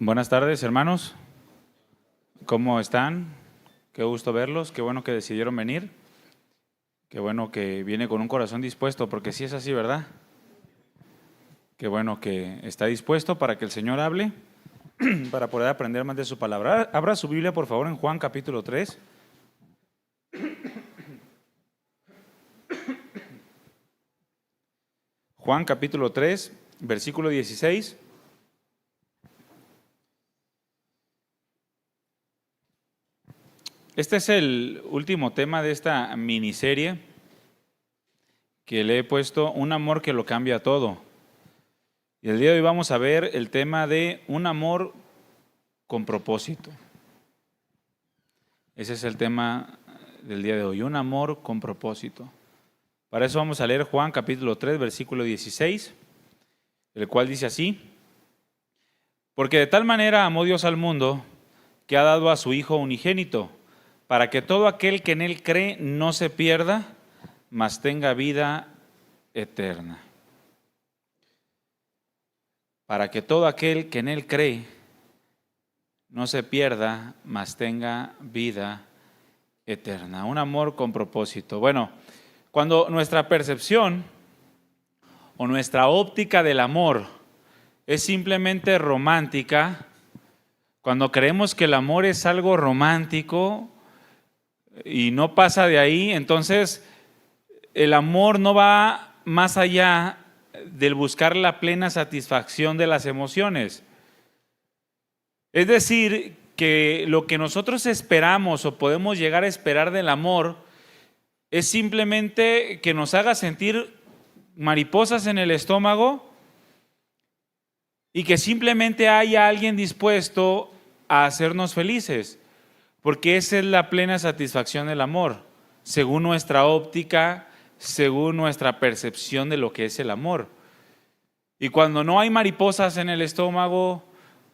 Buenas tardes, hermanos. ¿Cómo están? Qué gusto verlos, qué bueno que decidieron venir. Qué bueno que viene con un corazón dispuesto, porque sí es así, ¿verdad? Qué bueno que está dispuesto para que el Señor hable, para poder aprender más de su palabra. Abra su Biblia, por favor, en Juan capítulo 3. Juan capítulo 3, versículo 16. Este es el último tema de esta miniserie que le he puesto Un amor que lo cambia todo. Y el día de hoy vamos a ver el tema de un amor con propósito. Ese es el tema del día de hoy, un amor con propósito. Para eso vamos a leer Juan capítulo 3, versículo 16, el cual dice así: porque de tal manera amó Dios al mundo, que ha dado a su Hijo unigénito, para que todo aquel que en Él cree no se pierda, mas tenga vida eterna. Para que todo aquel que en Él cree no se pierda, mas tenga vida eterna. Un amor con propósito. Bueno, cuando nuestra percepción o nuestra óptica del amor es simplemente romántica, cuando creemos que el amor es algo romántico y no pasa de ahí, entonces el amor no va más allá del buscar la plena satisfacción de las emociones. Es decir, que lo que nosotros esperamos o podemos llegar a esperar del amor es simplemente que nos haga sentir mariposas en el estómago y que simplemente haya alguien dispuesto a hacernos felices, porque esa es la plena satisfacción del amor, según nuestra óptica, según nuestra percepción de lo que es el amor. Y cuando no hay mariposas en el estómago,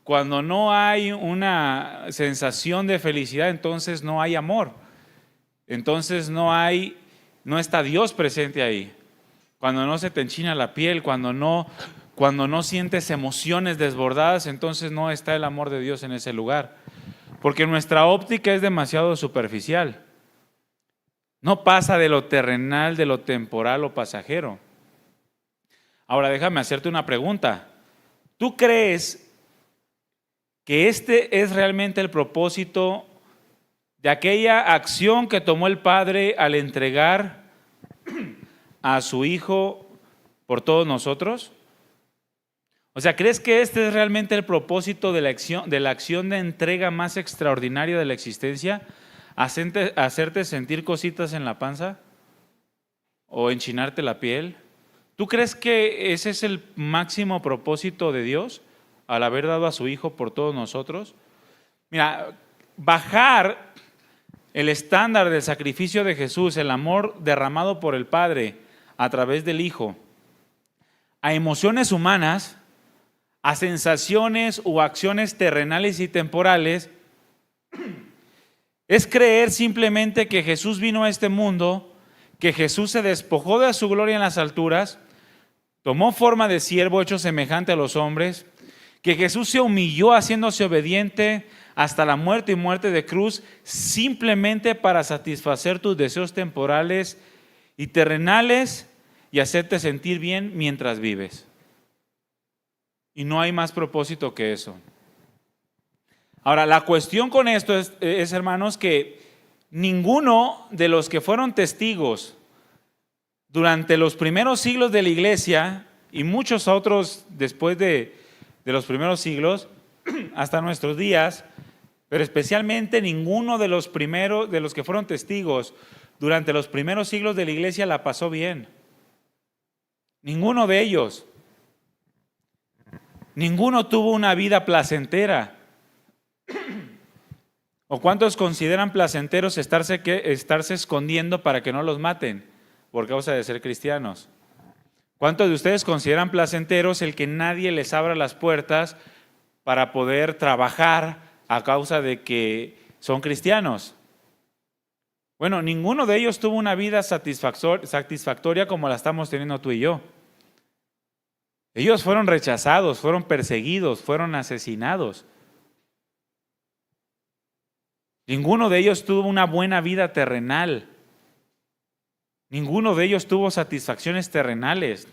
cuando no hay una sensación de felicidad, entonces no hay amor. Entonces no está Dios presente ahí. Cuando no se te enchina la piel, cuando no sientes emociones desbordadas, entonces no está el amor de Dios en ese lugar. Porque nuestra óptica es demasiado superficial. No pasa de lo terrenal, de lo temporal o pasajero. Ahora déjame hacerte una pregunta. ¿Tú crees que este es realmente el propósito de aquella acción que tomó el Padre al entregar a su Hijo por todos nosotros? O sea, ¿crees que este es realmente el propósito de la acción de entrega más extraordinaria de la existencia? ¿Hacerte sentir cositas en la panza? ¿O enchinarte la piel? ¿Tú crees que ese es el máximo propósito de Dios al haber dado a su Hijo por todos nosotros? Mira, bajar el estándar del sacrificio de Jesús, el amor derramado por el Padre a través del Hijo, a emociones humanas, a sensaciones o acciones terrenales y temporales, es creer simplemente que Jesús vino a este mundo, que Jesús se despojó de su gloria en las alturas, tomó forma de siervo hecho semejante a los hombres, que Jesús se humilló haciéndose obediente hasta la muerte y muerte de cruz, simplemente para satisfacer tus deseos temporales y terrenales y hacerte sentir bien mientras vives. Y no hay más propósito que eso. Ahora, la cuestión con esto es, hermanos, que ninguno de los que fueron testigos durante los primeros siglos de la iglesia y muchos otros después de los primeros siglos hasta nuestros días, pero especialmente ninguno de los que fueron testigos durante los primeros siglos de la iglesia la pasó bien. Ninguno de ellos. Ninguno tuvo una vida placentera. ¿O cuántos consideran placenteros estarse escondiendo para que no los maten por causa de ser cristianos? ¿Cuántos de ustedes consideran placenteros el que nadie les abra las puertas para poder trabajar a causa de que son cristianos? Bueno, ninguno de ellos tuvo una vida satisfactoria como la estamos teniendo tú y yo. Ellos fueron rechazados, fueron perseguidos, fueron asesinados. Ninguno de ellos tuvo una buena vida terrenal. Ninguno de ellos tuvo satisfacciones terrenales.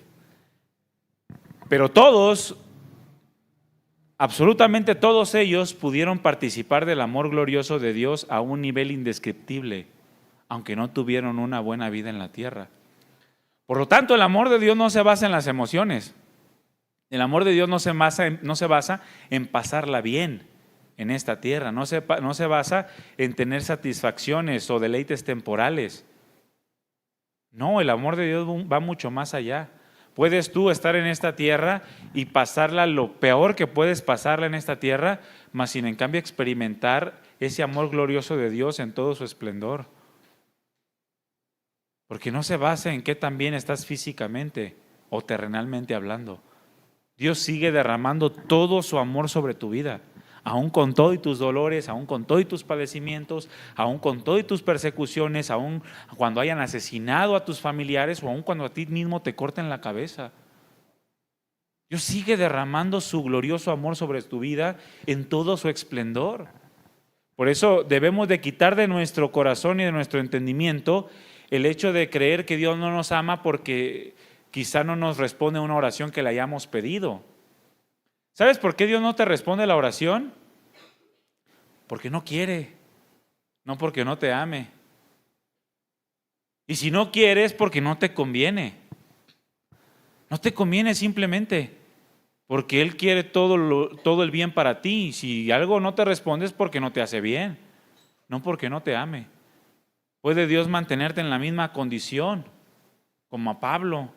Pero todos, absolutamente todos ellos pudieron participar del amor glorioso de Dios a un nivel indescriptible, aunque no tuvieron una buena vida en la tierra. Por lo tanto, el amor de Dios no se basa en las emociones. El amor de Dios no se basa en pasarla bien en esta tierra. No se basa en tener satisfacciones o deleites temporales. No, el amor de Dios va mucho más allá. Puedes tú estar en esta tierra y pasarla lo peor que puedes pasarla en esta tierra, mas sin en cambio experimentar ese amor glorioso de Dios en todo su esplendor. Porque no se basa en qué tan bien estás físicamente o terrenalmente hablando. Dios sigue derramando todo su amor sobre tu vida, aún con todo y tus dolores, aún con todo y tus padecimientos, aún con todo y tus persecuciones, aún cuando hayan asesinado a tus familiares o aún cuando a ti mismo te corten la cabeza. Dios sigue derramando su glorioso amor sobre tu vida en todo su esplendor. Por eso debemos de quitar de nuestro corazón y de nuestro entendimiento el hecho de creer que Dios no nos ama porque quizá no nos responde una oración que le hayamos pedido. ¿Sabes por qué Dios no te responde la oración? Porque no quiere, no porque no te ame. Y si no quiere es porque no te conviene. No te conviene simplemente porque Él quiere todo el bien para ti. Si algo no te responde es porque no te hace bien, no porque no te ame. ¿Puede Dios mantenerte en la misma condición como a Pablo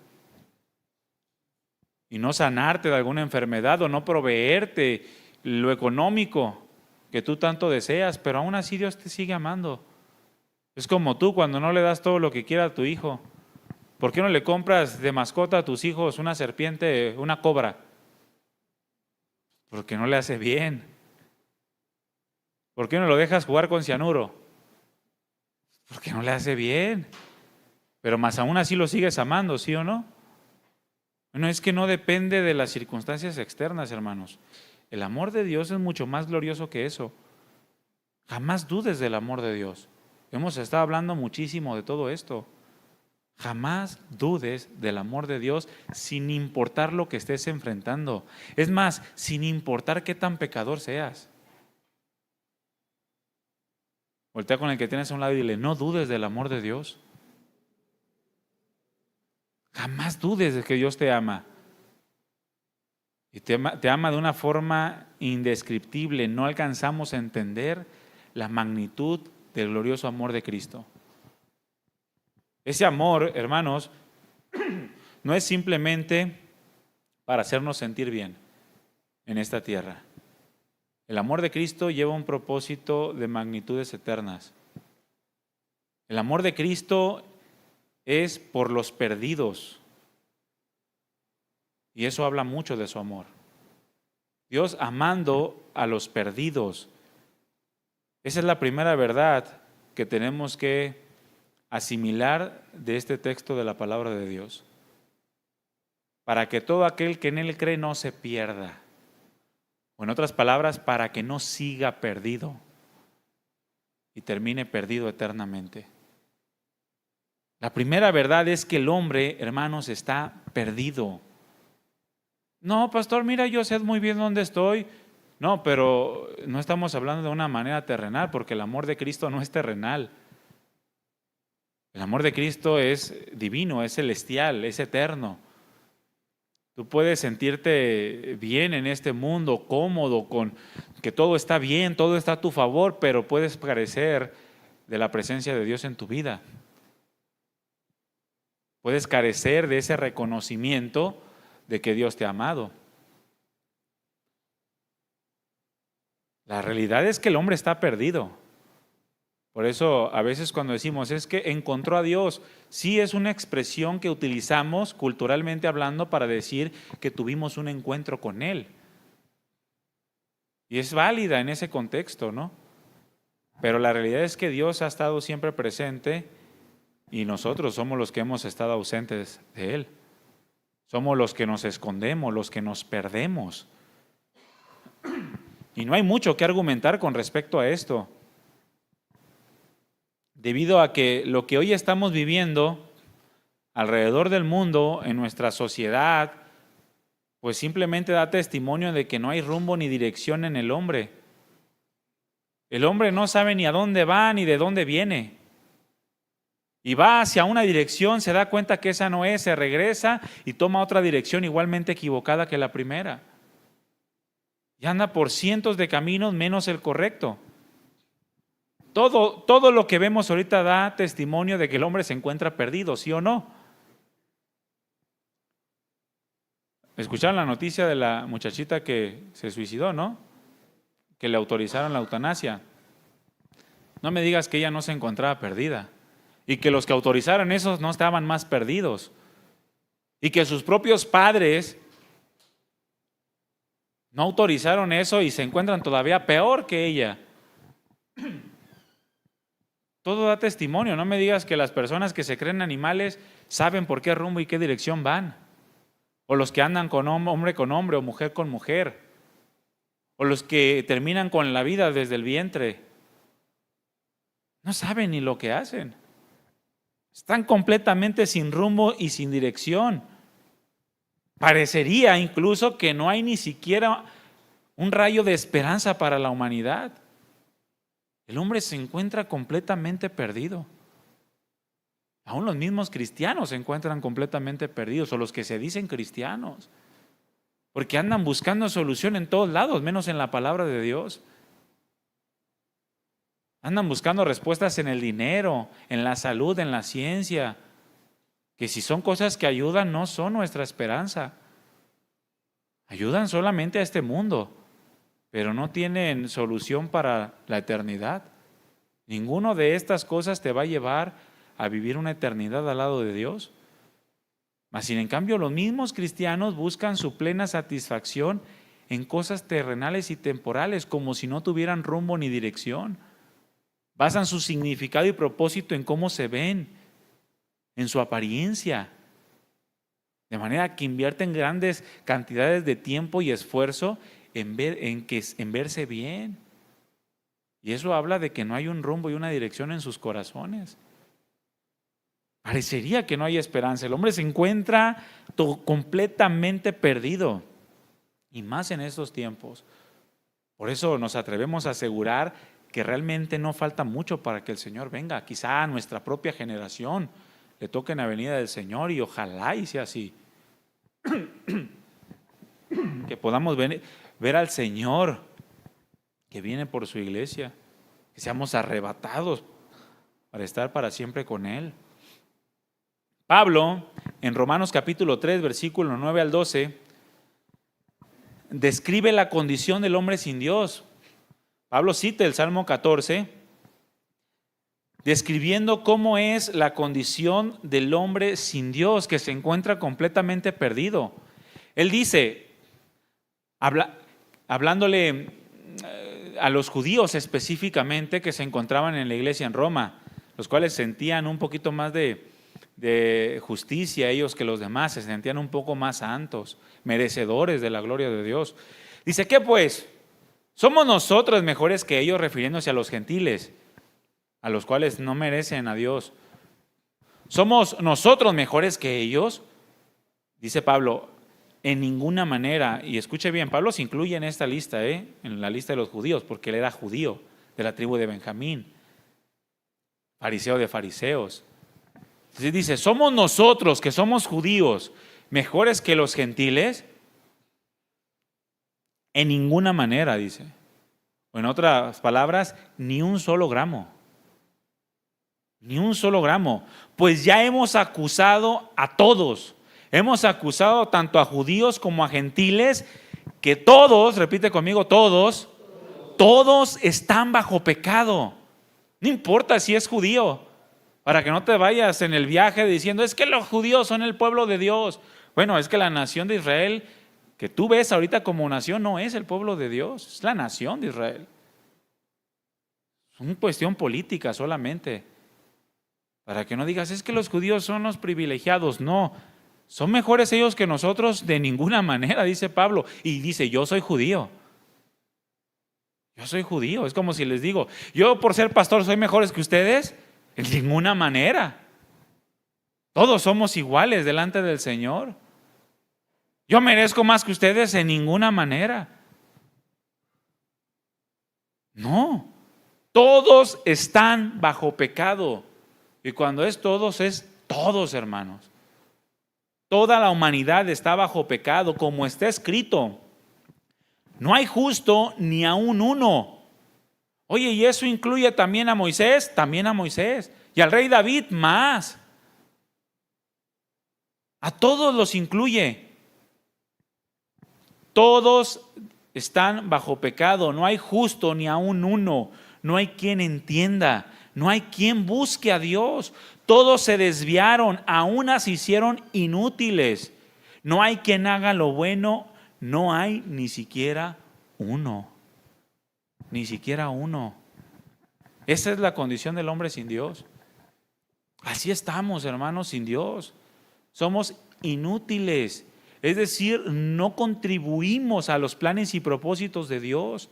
y no sanarte de alguna enfermedad o no proveerte lo económico que tú tanto deseas, pero aún así Dios te sigue amando? Es como tú cuando no le das todo lo que quiera a tu hijo. ¿Por qué no le compras de mascota a tus hijos una serpiente, una cobra? Porque no le hace bien. ¿Por qué no lo dejas jugar con cianuro? Porque no le hace bien. Pero más aún así lo sigues amando, ¿sí o no? Bueno, es que no depende de las circunstancias externas, hermanos. El amor de Dios es mucho más glorioso que eso. Jamás dudes del amor de Dios. Hemos estado hablando muchísimo de todo esto. Jamás dudes del amor de Dios sin importar lo que estés enfrentando. Es más, sin importar qué tan pecador seas. Voltea con el que tienes a un lado y dile, no dudes del amor de Dios. Jamás dudes de que Dios te ama. Y te ama de una forma indescriptible. No alcanzamos a entender la magnitud del glorioso amor de Cristo. Ese amor, hermanos, no es simplemente para hacernos sentir bien en esta tierra. El amor de Cristo lleva un propósito de magnitudes eternas. El amor de Cristo es por los perdidos. Y eso habla mucho de su amor. Dios amando a los perdidos. Esa es la primera verdad que tenemos que asimilar de este texto de la palabra de Dios. Para que todo aquel que en Él cree no se pierda. O en otras palabras, para que no siga perdido y termine perdido eternamente. La primera verdad es que el hombre, hermanos, está perdido. No, pastor, mira, yo sé muy bien dónde estoy. No, pero no estamos hablando de una manera terrenal, porque el amor de Cristo no es terrenal. El amor de Cristo es divino, es celestial, es eterno. Tú puedes sentirte bien en este mundo, cómodo, con que todo está bien, todo está a tu favor, pero puedes carecer de la presencia de Dios en tu vida. Puedes carecer de ese reconocimiento de que Dios te ha amado. La realidad es que el hombre está perdido. Por eso a veces cuando decimos es que encontró a Dios, sí es una expresión que utilizamos culturalmente hablando para decir que tuvimos un encuentro con Él. Y es válida en ese contexto, ¿no? Pero la realidad es que Dios ha estado siempre presente y nosotros somos los que hemos estado ausentes de Él. Somos los que nos escondemos, los que nos perdemos. Y no hay mucho que argumentar con respecto a esto. debido a que lo que hoy estamos viviendo alrededor del mundo, en nuestra sociedad, pues simplemente da testimonio de que no hay rumbo ni dirección en el hombre. El hombre no sabe ni a dónde va ni de dónde viene. Y va hacia una dirección, se da cuenta que esa no es, se regresa y toma otra dirección igualmente equivocada que la primera. Y anda por cientos de caminos menos el correcto. Todo lo que vemos ahorita da testimonio de que el hombre se encuentra perdido, ¿sí o no? Escucharon la noticia de la muchachita que se suicidó, ¿no? Que le autorizaron la eutanasia. No me digas que ella no se encontraba perdida y que los que autorizaron esos no estaban más perdidos y que sus propios padres no autorizaron eso y se encuentran todavía peor que ella. Todo da testimonio. No me digas que las personas que se creen animales saben por qué rumbo y qué dirección van. O los que andan con hombre o mujer con mujer. O los que terminan con la vida desde el vientre. No saben ni lo que hacen. Están completamente sin rumbo y sin dirección. Parecería incluso que no hay ni siquiera un rayo de esperanza para la humanidad. El hombre se encuentra completamente perdido. Aún los mismos cristianos se encuentran completamente perdidos, o los que se dicen cristianos, porque andan buscando solución en todos lados, menos en la palabra de Dios. Andan buscando respuestas en el dinero, en la salud, en la ciencia, que si son cosas que ayudan, no son nuestra esperanza. Ayudan solamente a este mundo, pero no tienen solución para la eternidad. Ninguno de estas cosas te va a llevar a vivir una eternidad al lado de Dios. Mas sin en cambio, los mismos cristianos buscan su plena satisfacción en cosas terrenales y temporales, como si no tuvieran rumbo ni dirección. Basan su significado y propósito en cómo se ven, en su apariencia, de manera que invierten grandes cantidades de tiempo y esfuerzo en verse bien. Y eso habla de que no hay un rumbo y una dirección en sus corazones. Parecería que no hay esperanza. El hombre se encuentra completamente perdido, y más en estos tiempos. Por eso nos atrevemos a asegurar que realmente no falta mucho para que el Señor venga. Quizá a nuestra propia generación le toque en la venida del Señor, y ojalá y sea así. Que podamos ver al Señor que viene por su iglesia, que seamos arrebatados para estar para siempre con Él. Pablo, en Romanos capítulo 3, versículo 9 al 12, describe la condición del hombre sin Dios. Pablo cita el Salmo 14, describiendo cómo es la condición del hombre sin Dios, que se encuentra completamente perdido. Él dice, hablándole a los judíos específicamente que se encontraban en la iglesia en Roma, los cuales sentían un poquito más de justicia ellos que los demás, se sentían un poco más santos, merecedores de la gloria de Dios. Dice, ¿qué pues? ¿Somos nosotros mejores que ellos, refiriéndose a los gentiles, a los cuales no merecen a Dios? ¿Somos nosotros mejores que ellos? Dice Pablo, en ninguna manera. Y escuche bien, Pablo se incluye en esta lista, en la lista de los judíos, porque él era judío, de la tribu de Benjamín, fariseo de fariseos. Entonces dice, ¿somos nosotros que somos judíos mejores que los gentiles? En ninguna manera, dice. O en otras palabras, ni un solo gramo. Ni un solo gramo. Pues ya hemos acusado a todos. Hemos acusado tanto a judíos como a gentiles, que todos, repite conmigo, todos están bajo pecado. No importa si es judío, para que no te vayas en el viaje diciendo, es que los judíos son el pueblo de Dios. Bueno, es que la nación de Israel, que tú ves ahorita como nación, no es el pueblo de Dios, es la nación de Israel. Es una cuestión política solamente. Para que no digas, es que los judíos son los privilegiados. No, son mejores ellos que nosotros de ninguna manera, dice Pablo. Y dice, yo soy judío. Yo soy judío. Es como si les digo, yo por ser pastor soy mejores que ustedes. En ninguna manera. Todos somos iguales delante del Señor. Yo merezco más que ustedes en ninguna manera. No. Todos están bajo pecado. Y cuando es todos, hermanos. Toda la humanidad está bajo pecado, como está escrito. No hay justo ni aun uno. Oye, ¿y eso incluye también a Moisés? También a Moisés. Y al rey David más. A todos los incluye. Todos están bajo pecado. No hay justo ni aun uno. No hay quien entienda. No hay quien busque a Dios. Todos se desviaron, aún se hicieron inútiles. No hay quien haga lo bueno, no hay ni siquiera uno. Ni siquiera uno. Esa es la condición del hombre sin Dios. Así estamos, hermanos, sin Dios. Somos inútiles. Es decir, no contribuimos a los planes y propósitos de Dios.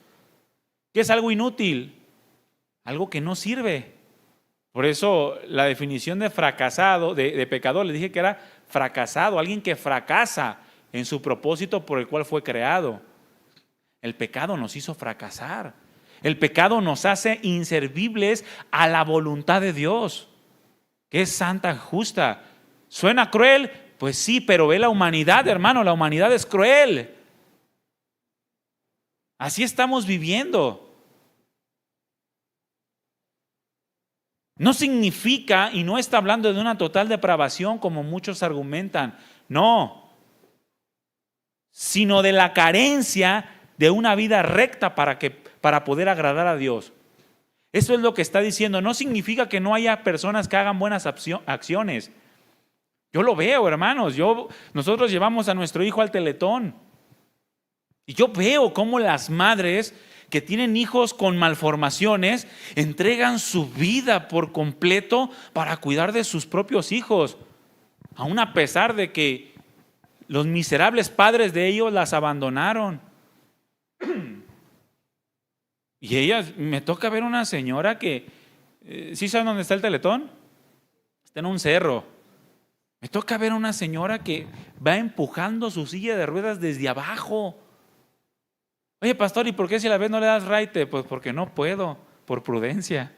¿Qué es algo inútil? Algo que no sirve. Por eso la definición de fracasado, de pecador, le dije que era fracasado, alguien que fracasa en su propósito por el cual fue creado. El pecado nos hizo fracasar. El pecado nos hace inservibles a la voluntad de Dios, que es santa, justa. ¿Suena cruel? Pues sí, pero ve la humanidad, hermano, la humanidad es cruel. Así estamos viviendo. No significa, y no está hablando de una total depravación como muchos argumentan, no, sino de la carencia de una vida recta para poder agradar a Dios. Eso es lo que está diciendo. No significa que no haya personas que hagan buenas acciones. Yo lo veo, hermanos. Nosotros llevamos a nuestro hijo al Teletón y yo veo cómo las madres que tienen hijos con malformaciones entregan su vida por completo para cuidar de sus propios hijos, aun a pesar de que los miserables padres de ellos las abandonaron. Y me toca ver una señora que, ¿sí saben dónde está el Teletón? Está en un cerro. Me toca ver una señora que va empujando su silla de ruedas desde abajo. Oye, pastor, ¿y por qué si la ves no le das raite? Pues porque no puedo, por prudencia.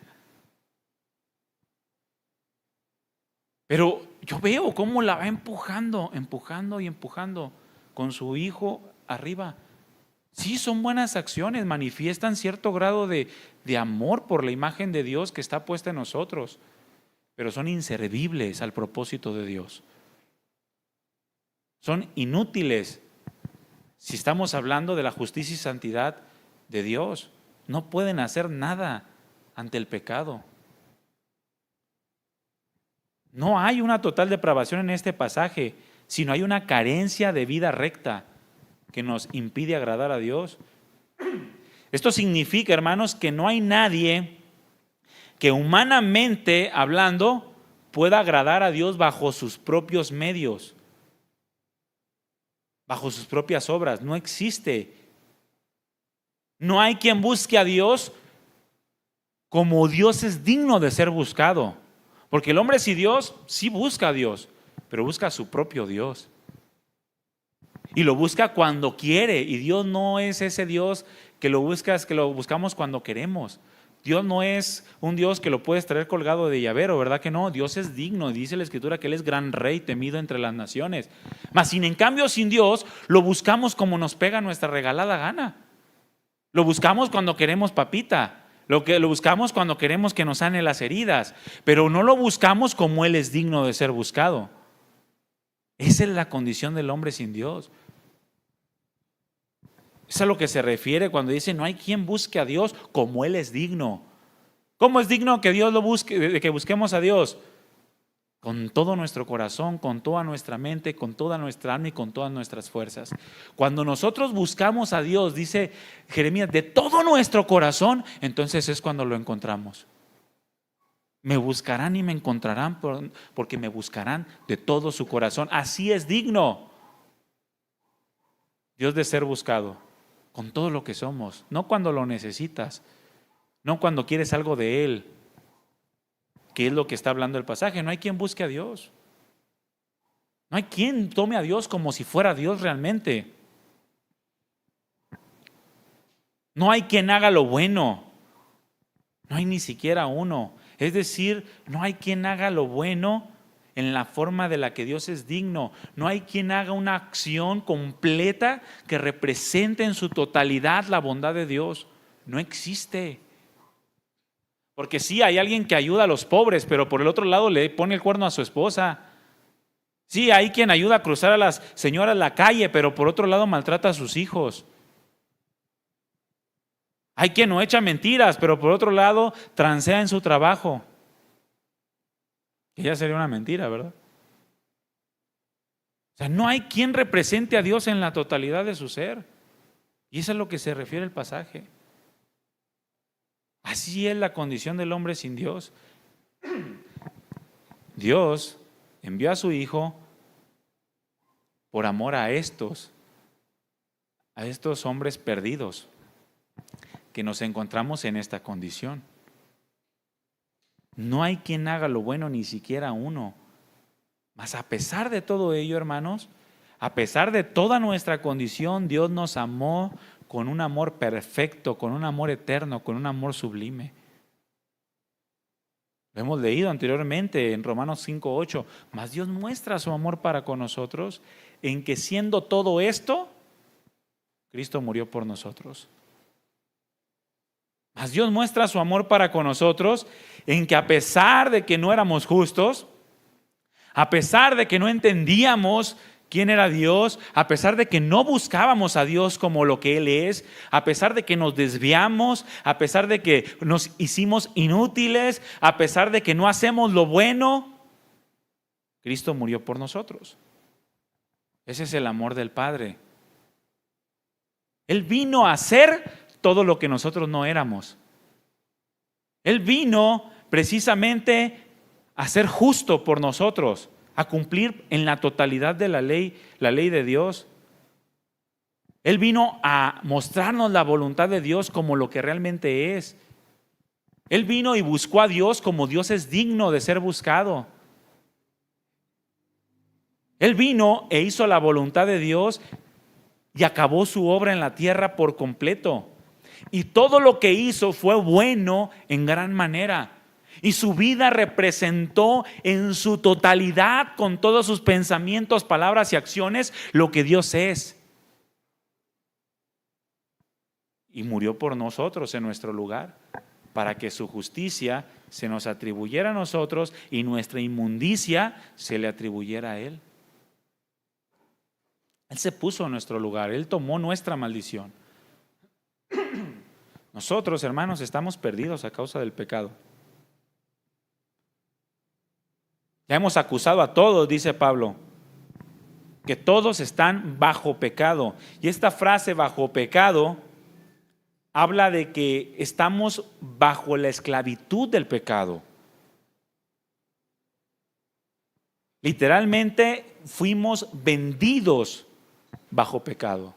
Pero yo veo cómo la va empujando con su hijo arriba. Sí, son buenas acciones, manifiestan cierto grado de amor por la imagen de Dios que está puesta en nosotros, pero son inservibles al propósito de Dios. Son inútiles. Si estamos hablando de la justicia y santidad de Dios, no pueden hacer nada ante el pecado. No hay una total depravación en este pasaje, sino hay una carencia de vida recta que nos impide agradar a Dios. Esto significa, hermanos, que no hay nadie que humanamente hablando pueda agradar a Dios bajo sus propios medios, bajo sus propias obras. No existe. No hay quien busque a Dios como Dios es digno de ser buscado. Porque el hombre sin Dios sí busca a Dios, pero busca a su propio Dios. Y lo busca cuando quiere. Y Dios no es ese Dios que lo buscamos cuando queremos. Dios no es un Dios que lo puedes traer colgado de llavero, ¿verdad que no? Dios es digno, dice la Escritura que Él es gran rey, temido entre las naciones. Mas en cambio sin Dios lo buscamos como nos pega nuestra regalada gana. Lo buscamos cuando queremos papita, lo buscamos cuando queremos que nos sane las heridas, pero no lo buscamos como Él es digno de ser buscado. Esa es la condición del hombre sin Dios. Es a lo que se refiere cuando dice no hay quien busque a Dios como Él es digno. ¿Cómo es digno que Dios lo busque, de que busquemos a Dios? Con todo nuestro corazón, con toda nuestra mente, con toda nuestra alma y con todas nuestras fuerzas. Cuando nosotros buscamos a Dios, dice Jeremías, de todo nuestro corazón, entonces es cuando lo encontramos. Me buscarán y me encontrarán porque me buscarán de todo su corazón. Así es digno Dios de ser buscado, con todo lo que somos, no cuando lo necesitas, no cuando quieres algo de Él. ¿Qué es lo que está hablando el pasaje? No hay quien busque a Dios. No hay quien tome a Dios como si fuera Dios realmente. No hay quien haga lo bueno. No hay ni siquiera uno. Es decir, no hay quien haga lo bueno en la forma de la que Dios es digno. No hay quien haga una acción completa que represente en su totalidad la bondad de Dios. No existe. Porque sí, hay alguien que ayuda a los pobres, pero por el otro lado le pone el cuerno a su esposa. Sí, hay quien ayuda a cruzar a las señoras la calle, pero por otro lado maltrata a sus hijos. Hay quien no echa mentiras, pero por otro lado transea en su trabajo. Que ya sería una mentira, ¿verdad? O sea, no hay quien represente a Dios en la totalidad de su ser. Y eso es a lo que se refiere el pasaje. Así es la condición del hombre sin Dios. Dios envió a su Hijo por amor a estos hombres perdidos que nos encontramos en esta condición. No hay quien haga lo bueno, ni siquiera uno. Mas a pesar de todo ello, hermanos, a pesar de toda nuestra condición, Dios nos amó con un amor perfecto, con un amor eterno, con un amor sublime. Lo hemos leído anteriormente en Romanos 5:8. Mas Dios muestra su amor para con nosotros en que siendo todo esto, Cristo murió por nosotros. Mas Dios muestra su amor para con nosotros en que a pesar de que no éramos justos, a pesar de que no entendíamos quién era Dios, a pesar de que no buscábamos a Dios como lo que Él es, a pesar de que nos desviamos, a pesar de que nos hicimos inútiles, a pesar de que no hacemos lo bueno, Cristo murió por nosotros. Ese es el amor del Padre. Él vino a hacer todo lo que nosotros no éramos. Él vino precisamente a ser justo por nosotros, a cumplir en la totalidad de la ley de Dios. Él vino a mostrarnos la voluntad de Dios como lo que realmente es. Él vino y buscó a Dios como Dios es digno de ser buscado. Él vino e hizo la voluntad de Dios y acabó su obra en la tierra por completo. Y todo lo que hizo fue bueno en gran manera. Y su vida representó en su totalidad, con todos sus pensamientos, palabras y acciones, lo que Dios es. Y murió por nosotros en nuestro lugar, para que su justicia se nos atribuyera a nosotros y nuestra inmundicia se le atribuyera a Él. Él se puso en nuestro lugar, Él tomó nuestra maldición. Nosotros, hermanos, estamos perdidos a causa del pecado. Ya hemos acusado a todos, dice Pablo, que todos están bajo pecado. Y esta frase bajo pecado habla de que estamos bajo la esclavitud del pecado. Literalmente fuimos vendidos bajo pecado.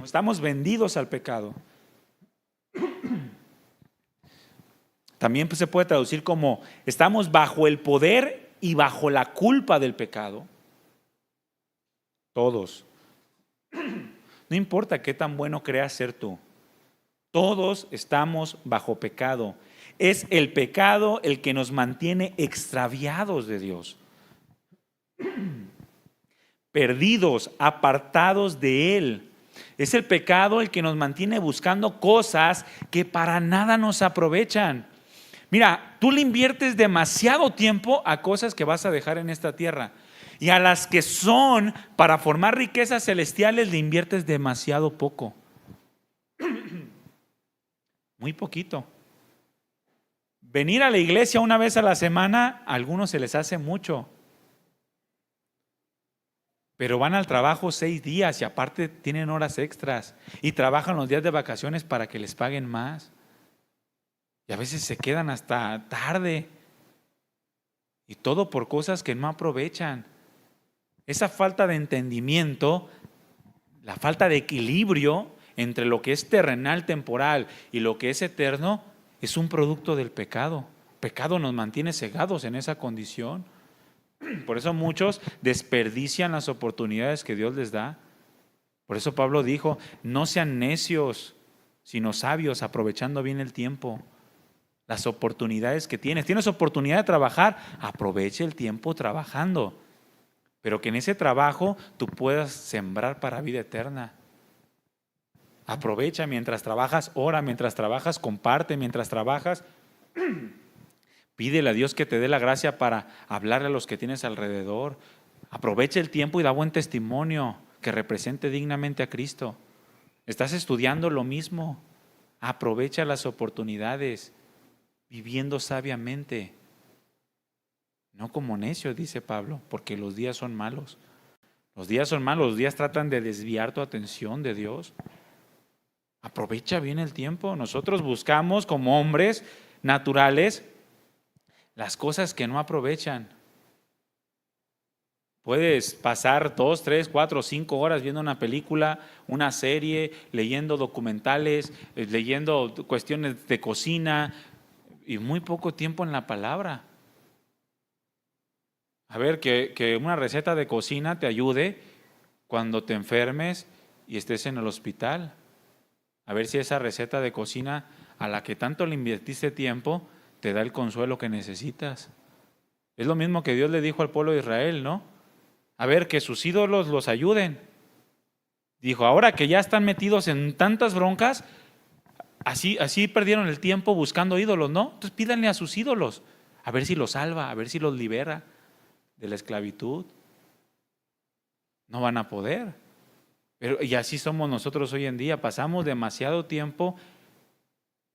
Estamos vendidos al pecado. También se puede traducir como estamos bajo el poder y bajo la culpa del pecado. Todos. No importa qué tan bueno creas ser tú. Todos estamos bajo pecado. Es el pecado el que nos mantiene extraviados de Dios. Perdidos, apartados de Él. Es el pecado el que nos mantiene buscando cosas que para nada nos aprovechan. Mira, tú le inviertes demasiado tiempo a cosas que vas a dejar en esta tierra. Y a las que son para formar riquezas celestiales le inviertes demasiado poco. Muy poquito. Venir a la iglesia una vez a la semana, a algunos se les hace mucho. Pero van al trabajo 6 días y aparte tienen horas extras. Y trabajan los días de vacaciones para que les paguen más. Y a veces se quedan hasta tarde. Y todo por cosas que no aprovechan. Esa falta de entendimiento, la falta de equilibrio entre lo que es terrenal, temporal y lo que es eterno, es un producto del pecado. pecado nos mantiene cegados en esa condición. Por eso muchos desperdician las oportunidades que Dios les da. Por eso Pablo dijo, no sean necios, sino sabios, aprovechando bien el tiempo. Las oportunidades que tienes. Tienes oportunidad de trabajar, aproveche el tiempo trabajando. Pero que en ese trabajo tú puedas sembrar para vida eterna. Aprovecha mientras trabajas, ora mientras trabajas, comparte mientras trabajas. Pídele a Dios que te dé la gracia para hablarle a los que tienes alrededor. Aprovecha el tiempo y da buen testimonio que represente dignamente a Cristo. Estás estudiando lo mismo. Aprovecha las oportunidades, viviendo sabiamente. No como necio, dice Pablo, porque los días son malos. Los días son malos, los días tratan de desviar tu atención de Dios. Aprovecha bien el tiempo. Nosotros buscamos como hombres naturales las cosas que no aprovechan. Puedes pasar 2, 3, 4, 5 horas viendo una película, una serie, leyendo documentales, leyendo cuestiones de cocina y muy poco tiempo en la palabra. A ver, que una receta de cocina te ayude cuando te enfermes y estés en el hospital. A ver si esa receta de cocina a la que tanto le invertiste tiempo te da el consuelo que necesitas. Es lo mismo que Dios le dijo al pueblo de Israel, ¿no? A ver, que sus ídolos los ayuden. Dijo, ahora que ya están metidos en tantas broncas, así perdieron el tiempo buscando ídolos, ¿no? Entonces pídanle a sus ídolos, a ver si los salva, a ver si los libera de la esclavitud. No van a poder. Y así somos nosotros hoy en día. Pasamos demasiado tiempo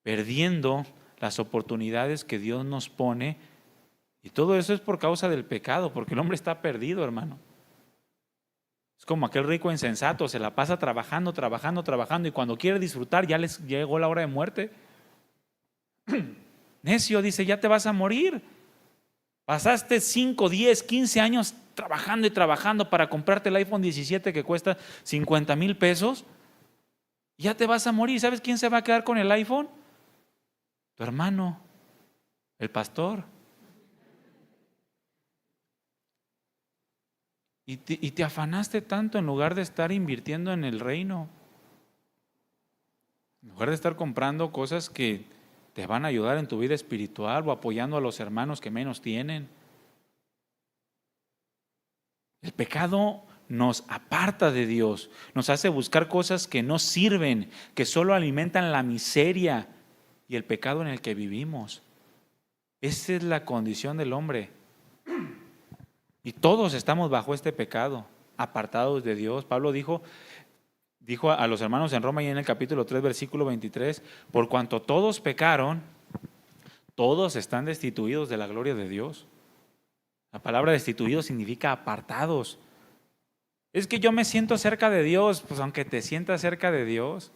perdiendo las oportunidades que Dios nos pone. Y todo eso es por causa del pecado, porque el hombre está perdido, hermano. Es como aquel rico insensato, se la pasa trabajando, y cuando quiere disfrutar ya les llegó la hora de muerte. Necio, dice, ya te vas a morir. Pasaste 5, 10, 15 años trabajando y trabajando para comprarte el iPhone 17 que cuesta 50,000 pesos. Ya te vas a morir. ¿Sabes quién se va a quedar con el iPhone? Tu hermano, el pastor. Y te afanaste tanto en lugar de estar invirtiendo en el reino. En lugar de estar comprando cosas que te van a ayudar en tu vida espiritual o apoyando a los hermanos que menos tienen. El pecado nos aparta de Dios, nos hace buscar cosas que no sirven, que solo alimentan la miseria y el pecado en el que vivimos. Esa es la condición del hombre. Y todos estamos bajo este pecado, apartados de Dios. Pablo dijo a los hermanos en Roma y en el capítulo 3, versículo 23, por cuanto todos pecaron, todos están destituidos de la gloria de Dios. La palabra destituidos significa apartados. Es que yo me siento cerca de Dios. Pues aunque te sientas cerca de Dios,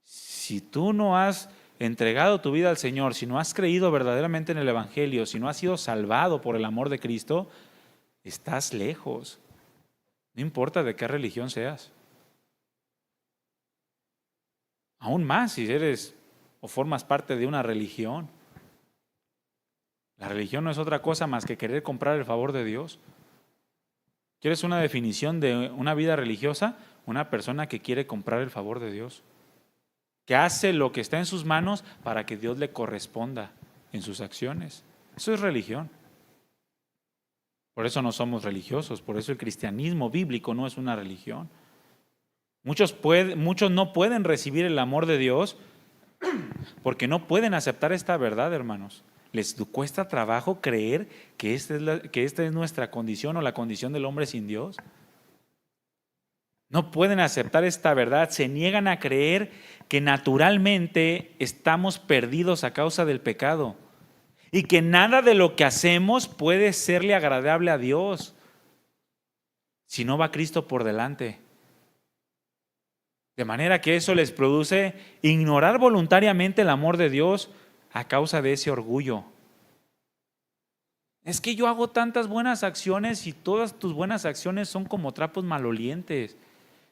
si tú no has entregado tu vida al Señor, si no has creído verdaderamente en el Evangelio, si no has sido salvado por el amor de Cristo, estás lejos. No importa de qué religión seas. Aún más si eres o formas parte de una religión. La religión no es otra cosa más que querer comprar el favor de Dios. ¿Quieres una definición de una vida religiosa? Una persona que quiere comprar el favor de Dios, que hace lo que está en sus manos para que Dios le corresponda en sus acciones. Eso es religión. Por eso no somos religiosos, por eso el cristianismo bíblico no es una religión. Muchos no pueden recibir el amor de Dios porque no pueden aceptar esta verdad, hermanos. Les cuesta trabajo creer que esta es nuestra condición o la condición del hombre sin Dios. No pueden aceptar esta verdad, se niegan a creer que naturalmente estamos perdidos a causa del pecado y que nada de lo que hacemos puede serle agradable a Dios si no va Cristo por delante. De manera que eso les produce ignorar voluntariamente el amor de Dios a causa de ese orgullo. Es que yo hago tantas buenas acciones y todas tus buenas acciones son como trapos malolientes.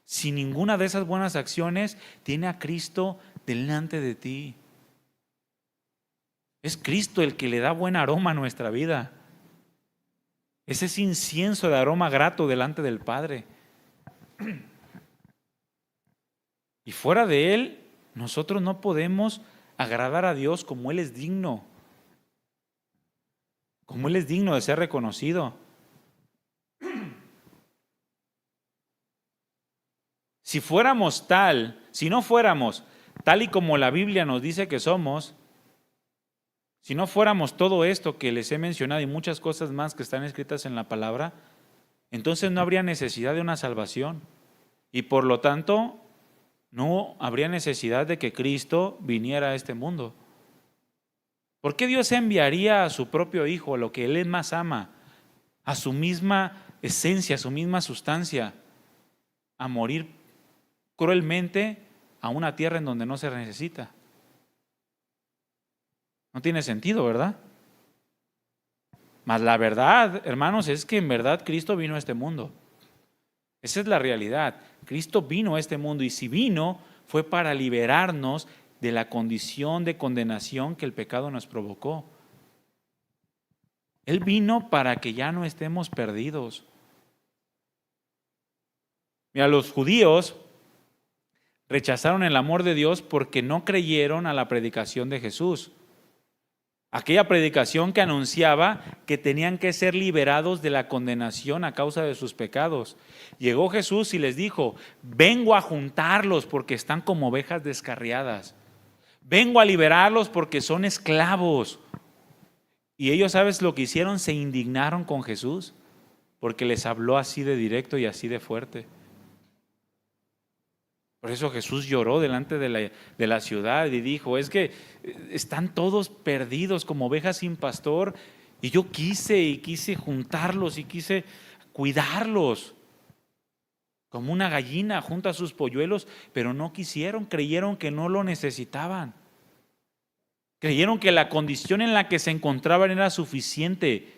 Si ninguna de esas buenas acciones tiene a Cristo delante de ti. Es Cristo el que le da buen aroma a nuestra vida. Es ese incienso de aroma grato delante del Padre. Y fuera de Él, nosotros no podemos agradar a Dios como Él es digno. Como Él es digno de ser reconocido. Si no fuéramos tal y como la Biblia nos dice que somos, si no fuéramos todo esto que les he mencionado y muchas cosas más que están escritas en la palabra, entonces no habría necesidad de una salvación. Y por lo tanto, no habría necesidad de que Cristo viniera a este mundo. ¿Por qué Dios enviaría a su propio Hijo, a lo que Él más ama, a su misma esencia, a su misma sustancia, a morir cruelmente a una tierra en donde no se necesita? No tiene sentido, ¿verdad? Mas la verdad, hermanos, es que en verdad Cristo vino a este mundo. Esa es la realidad. Cristo vino a este mundo y si vino fue para liberarnos de la condición de condenación que el pecado nos provocó. Él vino para que ya no estemos perdidos. Mira, los judíos rechazaron el amor de Dios porque no creyeron a la predicación de Jesús. Aquella predicación que anunciaba que tenían que ser liberados de la condenación a causa de sus pecados. Llegó Jesús y les dijo: vengo a juntarlos porque están como ovejas descarriadas. Vengo a liberarlos porque son esclavos. Y ellos, ¿sabes lo que hicieron? Se indignaron con Jesús porque les habló así de directo y así de fuerte. Por eso Jesús lloró delante de la ciudad y dijo: es que están todos perdidos como ovejas sin pastor, y yo quise juntarlos y quise cuidarlos como una gallina junta a sus polluelos, pero no quisieron, creyeron que no lo necesitaban. Creyeron que la condición en la que se encontraban era suficiente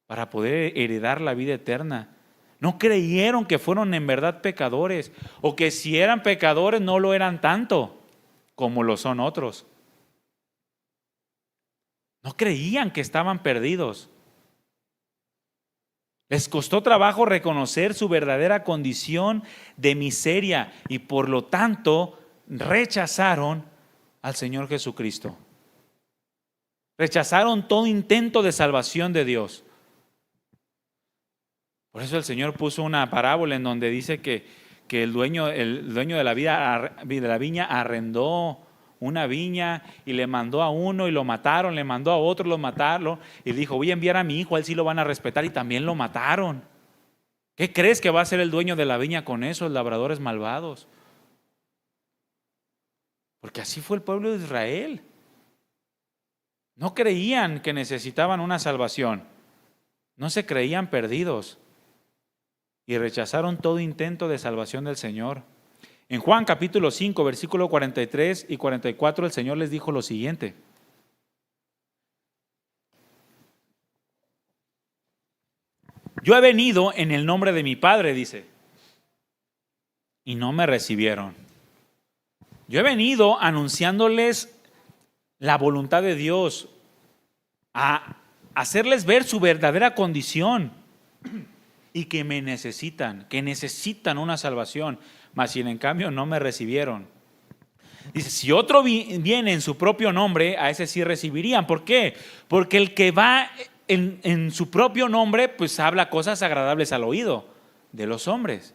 para poder heredar la vida eterna. No creyeron que fueron en verdad pecadores, o que si eran pecadores no lo eran tanto como lo son otros. No creían que estaban perdidos. Les costó trabajo reconocer su verdadera condición de miseria y por lo tanto rechazaron al Señor Jesucristo. Rechazaron todo intento de salvación de Dios. Por eso el Señor puso una parábola en donde dice que el dueño de la viña arrendó una viña y le mandó a uno y lo mataron, le mandó a otro, lo mataron, y dijo: voy a enviar a mi hijo, a él sí lo van a respetar, y también lo mataron. ¿Qué crees que va a hacer el dueño de la viña con esos labradores malvados? Porque así fue el pueblo de Israel. No creían que necesitaban una salvación, no se creían perdidos y rechazaron todo intento de salvación del Señor. En Juan capítulo 5, versículo 43 y 44, el Señor les dijo lo siguiente: yo he venido en el nombre de mi Padre, dice, y no me recibieron. Yo he venido anunciándoles la voluntad de Dios, a hacerles ver su verdadera condición y que me necesitan, que necesitan una salvación, mas si en cambio no me recibieron. Dice: si otro viene en su propio nombre, a ese sí recibirían. ¿Por qué? Porque el que va en su propio nombre, pues habla cosas agradables al oído de los hombres.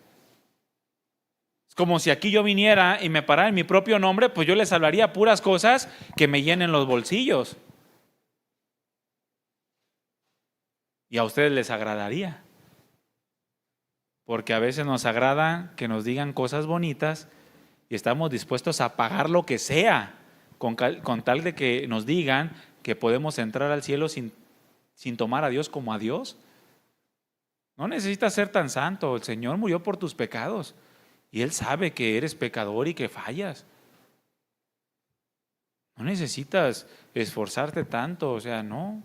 Es como si aquí yo viniera y me parara en mi propio nombre, pues yo les hablaría puras cosas que me llenen los bolsillos. Y a ustedes les agradaría. Porque a veces nos agrada que nos digan cosas bonitas y estamos dispuestos a pagar lo que sea con tal de que nos digan que podemos entrar al cielo sin tomar a Dios como a Dios. No necesitas ser tan santo. El Señor murió por tus pecados y Él sabe que eres pecador y que fallas. No necesitas esforzarte tanto, o sea, no.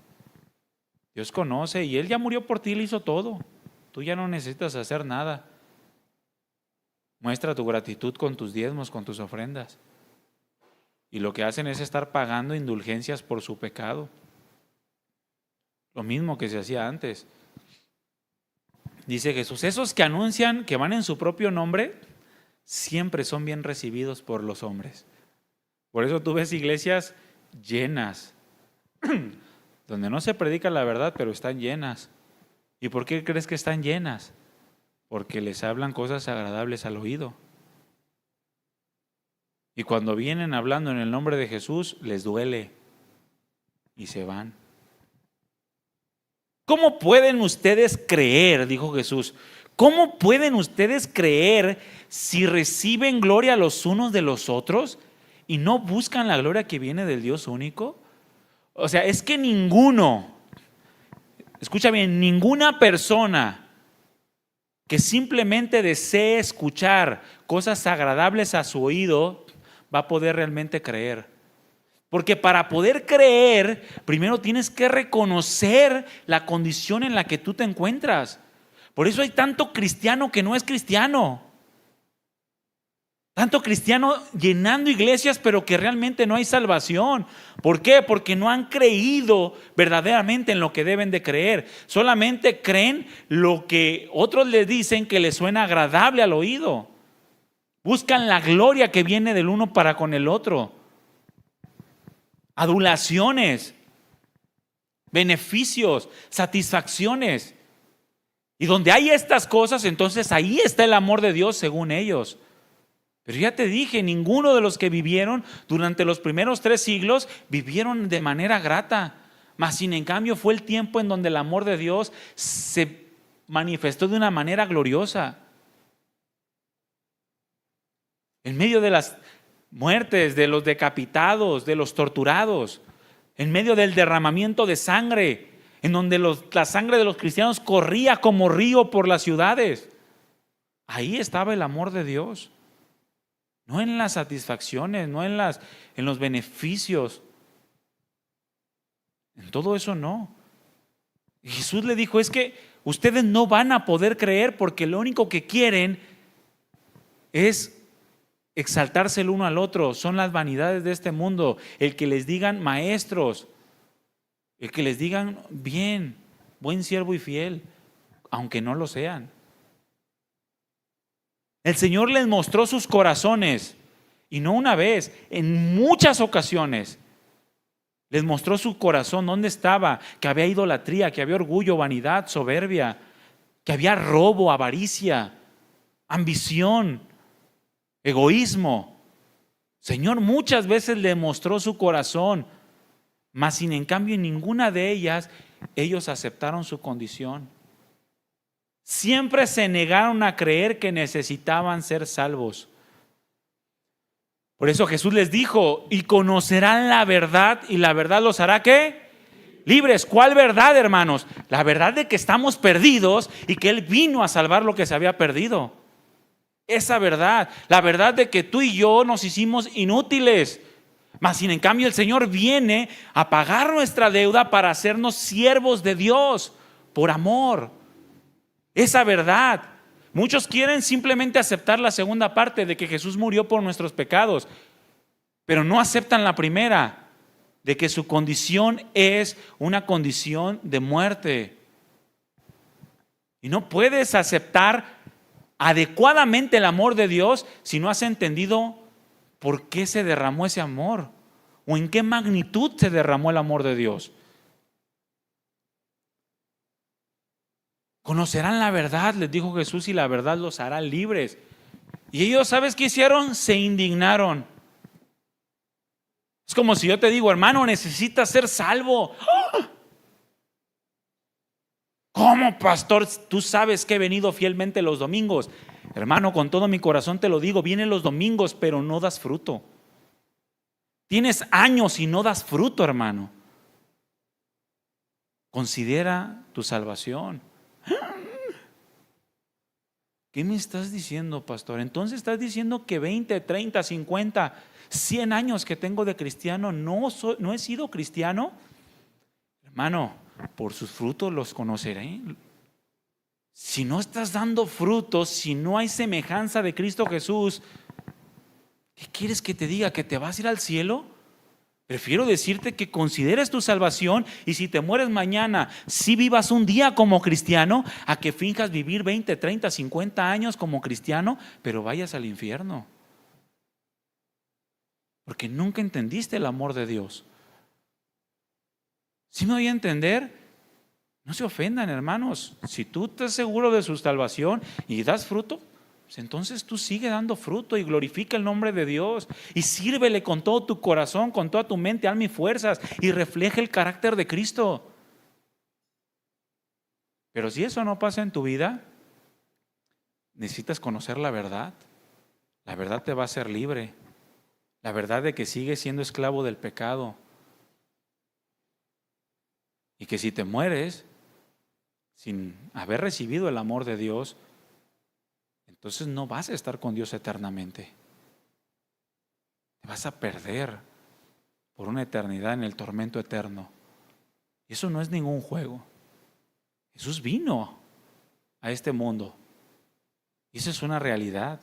Dios conoce y Él ya murió por ti, Él hizo todo. Tú ya no necesitas hacer nada. Muestra tu gratitud con tus diezmos, con tus ofrendas. y lo que hacen es estar pagando indulgencias por su pecado. Lo mismo que se hacía antes. Dice Jesús, esos que anuncian que van en su propio nombre, siempre son bien recibidos por los hombres. Por eso tú ves iglesias llenas, donde no se predica la verdad, pero están llenas. ¿Y por qué crees que están llenas? Porque les hablan cosas agradables al oído. Y cuando vienen hablando en el nombre de Jesús, les duele y se van. ¿Cómo pueden ustedes creer? Dijo Jesús. ¿Cómo pueden ustedes creer si reciben gloria los unos de los otros y no buscan la gloria que viene del Dios único? O sea, es que ninguno, escucha bien, ninguna persona que simplemente desee escuchar cosas agradables a su oído va a poder realmente creer. Porque para poder creer, primero tienes que reconocer la condición en la que tú te encuentras. Por eso hay tanto cristiano que no es cristiano. Tanto cristiano llenando iglesias, pero que realmente no hay salvación. ¿Por qué? Porque no han creído verdaderamente en lo que deben de creer. Solamente creen lo que otros les dicen que les suena agradable al oído. Buscan la gloria que viene del uno para con el otro. Adulaciones, beneficios, satisfacciones. Y donde hay estas cosas, entonces ahí está el amor de Dios según ellos. Pero ya te dije, ninguno de los que vivieron durante los primeros 3 siglos vivieron de manera grata. Mas sin en cambio fue el tiempo en donde el amor de Dios se manifestó de una manera gloriosa. En medio de las muertes, de los decapitados, de los torturados, en medio del derramamiento de sangre, en donde la sangre de los cristianos corría como río por las ciudades. Ahí estaba el amor de Dios. No en las satisfacciones, no en los beneficios. En todo eso no. Y Jesús le dijo, es que ustedes no van a poder creer porque lo único que quieren es exaltarse el uno al otro. Son las vanidades de este mundo. El que les digan maestros, el que les digan bien, buen siervo y fiel, aunque no lo sean. El Señor les mostró sus corazones, y no una vez, en muchas ocasiones. Les mostró su corazón, dónde estaba, que había idolatría, que había orgullo, vanidad, soberbia, que había robo, avaricia, ambición, egoísmo. Señor muchas veces le mostró su corazón, mas sin en cambio en ninguna de ellas ellos aceptaron su condición. Siempre se negaron a creer que necesitaban ser salvos. Por eso Jesús les dijo, y conocerán la verdad, y la verdad los hará ¿qué? Libres. ¿Cuál verdad, hermanos? La verdad de que estamos perdidos y que Él vino a salvar lo que se había perdido. Esa verdad, la verdad de que tú y yo nos hicimos inútiles, mas sin en cambio el Señor viene a pagar nuestra deuda para hacernos siervos de Dios por amor. Esa verdad. Muchos quieren simplemente aceptar la segunda parte de que Jesús murió por nuestros pecados, pero no aceptan la primera, de que su condición es una condición de muerte. Y no puedes aceptar adecuadamente el amor de Dios si no has entendido por qué se derramó ese amor o en qué magnitud se derramó el amor de Dios. Conocerán la verdad, les dijo Jesús, y la verdad los hará libres. Y ellos, ¿sabes qué hicieron? Se indignaron. Es como si yo te digo, hermano, necesitas ser salvo. ¿Cómo, pastor? Tú sabes que he venido fielmente los domingos. Hermano, con todo mi corazón te lo digo, vienen los domingos, pero no das fruto. Tienes años y no das fruto, hermano. Considera tu salvación. ¿Qué me estás diciendo, pastor? Entonces estás diciendo que 20, 30, 50, 100 años que tengo de cristiano no he sido cristiano. Hermano, por sus frutos los conoceré. Si no estás dando frutos, si no hay semejanza de Cristo Jesús, ¿Qué quieres que te diga? ¿Que te vas a ir al cielo? Prefiero decirte que consideres tu salvación y si te mueres mañana, si vivas un día como cristiano, a que finjas vivir 20, 30, 50 años como cristiano, pero vayas al infierno. Porque nunca entendiste el amor de Dios. ¿Sí me voy a entender? No se ofendan, hermanos. Si tú estás seguro de su salvación y das fruto, pues entonces tú sigue dando fruto y glorifica el nombre de Dios y sírvele con todo tu corazón, con toda tu mente, alma y fuerzas y refleja el carácter de Cristo. Pero si eso no pasa en tu vida, necesitas conocer la verdad. La verdad te va a hacer libre. La verdad de que sigues siendo esclavo del pecado. Y que si te mueres sin haber recibido el amor de Dios, entonces no vas a estar con Dios eternamente. Te vas a perder por una eternidad en el tormento eterno. Y eso no es ningún juego. Jesús vino a este mundo. Y eso es una realidad.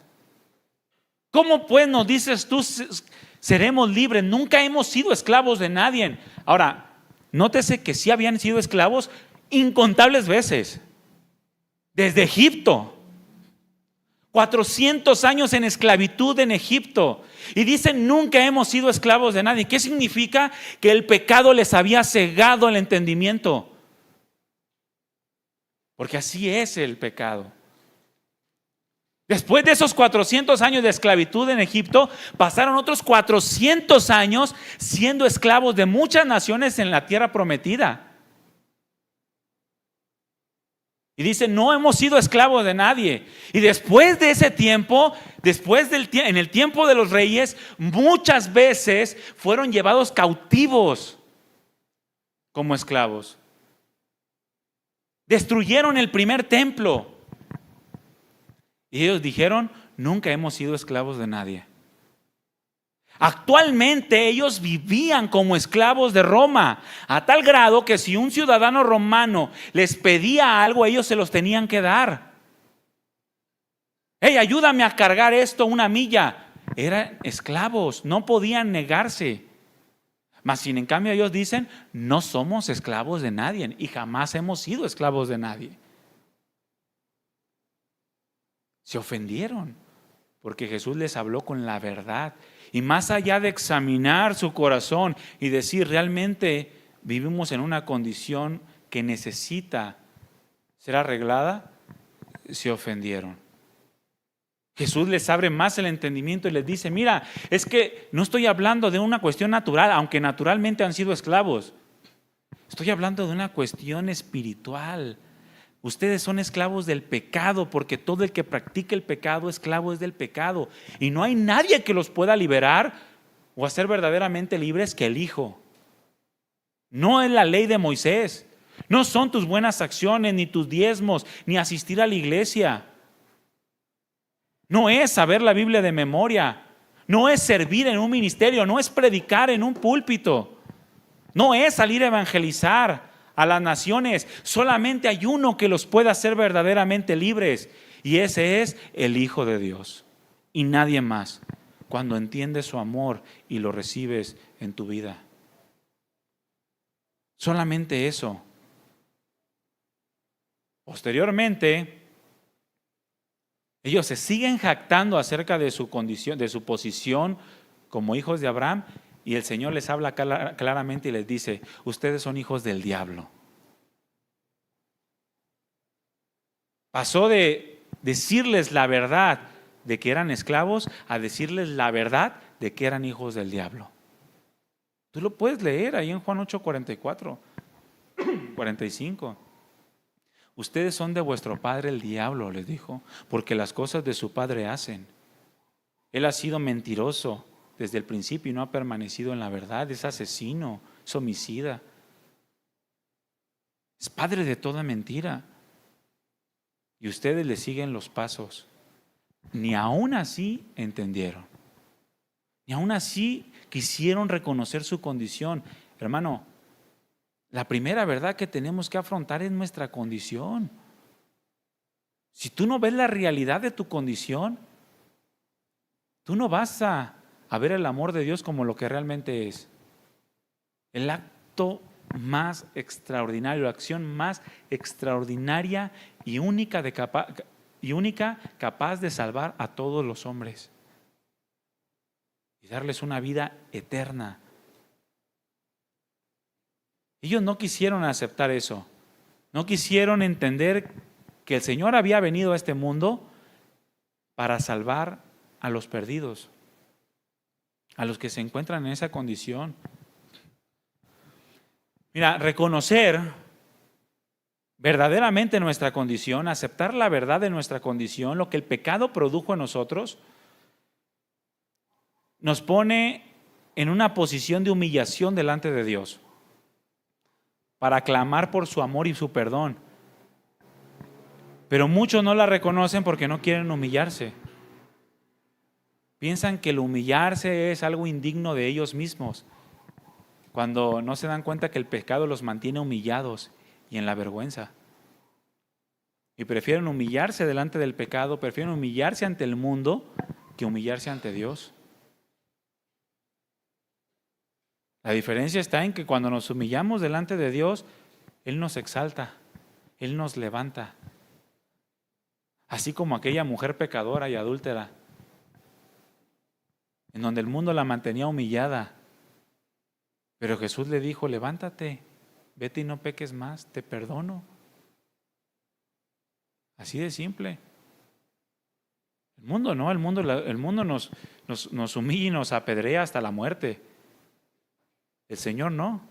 ¿Cómo pues nos dices tú seremos libres? Nunca hemos sido esclavos de nadie. Ahora, nótese que sí habían sido esclavos incontables veces. Desde Egipto. 400 años en esclavitud en Egipto. Y dicen, nunca hemos sido esclavos de nadie. ¿Qué significa? Que el pecado les había cegado el entendimiento. Porque así es el pecado. Después de esos 400 años de esclavitud en Egipto, pasaron otros 400 años siendo esclavos de muchas naciones en la tierra prometida. Y dice, no hemos sido esclavos de nadie. Y después de ese tiempo, en el tiempo de los reyes, muchas veces fueron llevados cautivos como esclavos. Destruyeron el primer templo. Y ellos dijeron, nunca hemos sido esclavos de nadie. Actualmente ellos vivían como esclavos de Roma, a tal grado que si un ciudadano romano les pedía algo, ellos se los tenían que dar. Hey, ayúdame a cargar esto una milla. Eran esclavos, no podían negarse. Mas sin en cambio ellos dicen, no somos esclavos de nadie y jamás hemos sido esclavos de nadie. Se ofendieron porque Jesús les habló con la verdad. Y más allá de examinar su corazón y decir realmente vivimos en una condición que necesita ser arreglada, se ofendieron. Jesús les abre más el entendimiento y les dice, mira, es que no estoy hablando de una cuestión natural, aunque naturalmente han sido esclavos. Estoy hablando de una cuestión espiritual. Ustedes son esclavos del pecado, porque todo el que practica el pecado, esclavo es del pecado. Y no hay nadie que los pueda liberar o hacer verdaderamente libres que el Hijo. No es la ley de Moisés. No son tus buenas acciones, ni tus diezmos, ni asistir a la iglesia. No es saber la Biblia de memoria. No es servir en un ministerio. No es predicar en un púlpito. No es salir a evangelizar a las naciones. Solamente hay uno que los puede hacer verdaderamente libres, y ese es el Hijo de Dios y nadie más, cuando entiendes su amor y lo recibes en tu vida. Solamente eso. Posteriormente, ellos se siguen jactando acerca de su condición, de su posición como hijos de Abraham. Y el Señor les habla claramente y les dice, ustedes son hijos del diablo. Pasó de decirles la verdad de que eran esclavos a decirles la verdad de que eran hijos del diablo. Tú lo puedes leer ahí en Juan 8:44, 45. Ustedes son de vuestro padre el diablo, les dijo, porque las cosas de su padre hacen. Él ha sido mentiroso desde el principio y no ha permanecido en la verdad. Es asesino, es homicida, es padre de toda mentira. Y ustedes le siguen los pasos. Ni aún así entendieron. Ni aún así quisieron reconocer su condición. Hermano, la primera verdad que tenemos que afrontar es nuestra condición. Si tú no ves la realidad de tu condición, tú no vas a a ver el amor de Dios como lo que realmente es. El acto más extraordinario, la acción más extraordinaria y única capaz de salvar a todos los hombres y darles una vida eterna. Ellos no quisieron aceptar eso, no quisieron entender que el Señor había venido a este mundo para salvar a los perdidos, a los que se encuentran en esa condición. Mira, reconocer verdaderamente nuestra condición, aceptar la verdad de nuestra condición, lo que el pecado produjo en nosotros, nos pone en una posición de humillación delante de Dios, para clamar por su amor y su perdón. Pero muchos no la reconocen porque no quieren humillarse. Piensan que el humillarse es algo indigno de ellos mismos, cuando no se dan cuenta que el pecado los mantiene humillados y en la vergüenza. Y prefieren humillarse delante del pecado, prefieren humillarse ante el mundo que humillarse ante Dios. La diferencia está en que cuando nos humillamos delante de Dios, Él nos exalta, Él nos levanta. Así como aquella mujer pecadora y adúltera, en donde el mundo la mantenía humillada. Pero Jesús le dijo: levántate, vete y no peques más, te perdono. Así de simple. El mundo no, el mundo nos humilla y nos apedrea hasta la muerte. El Señor no.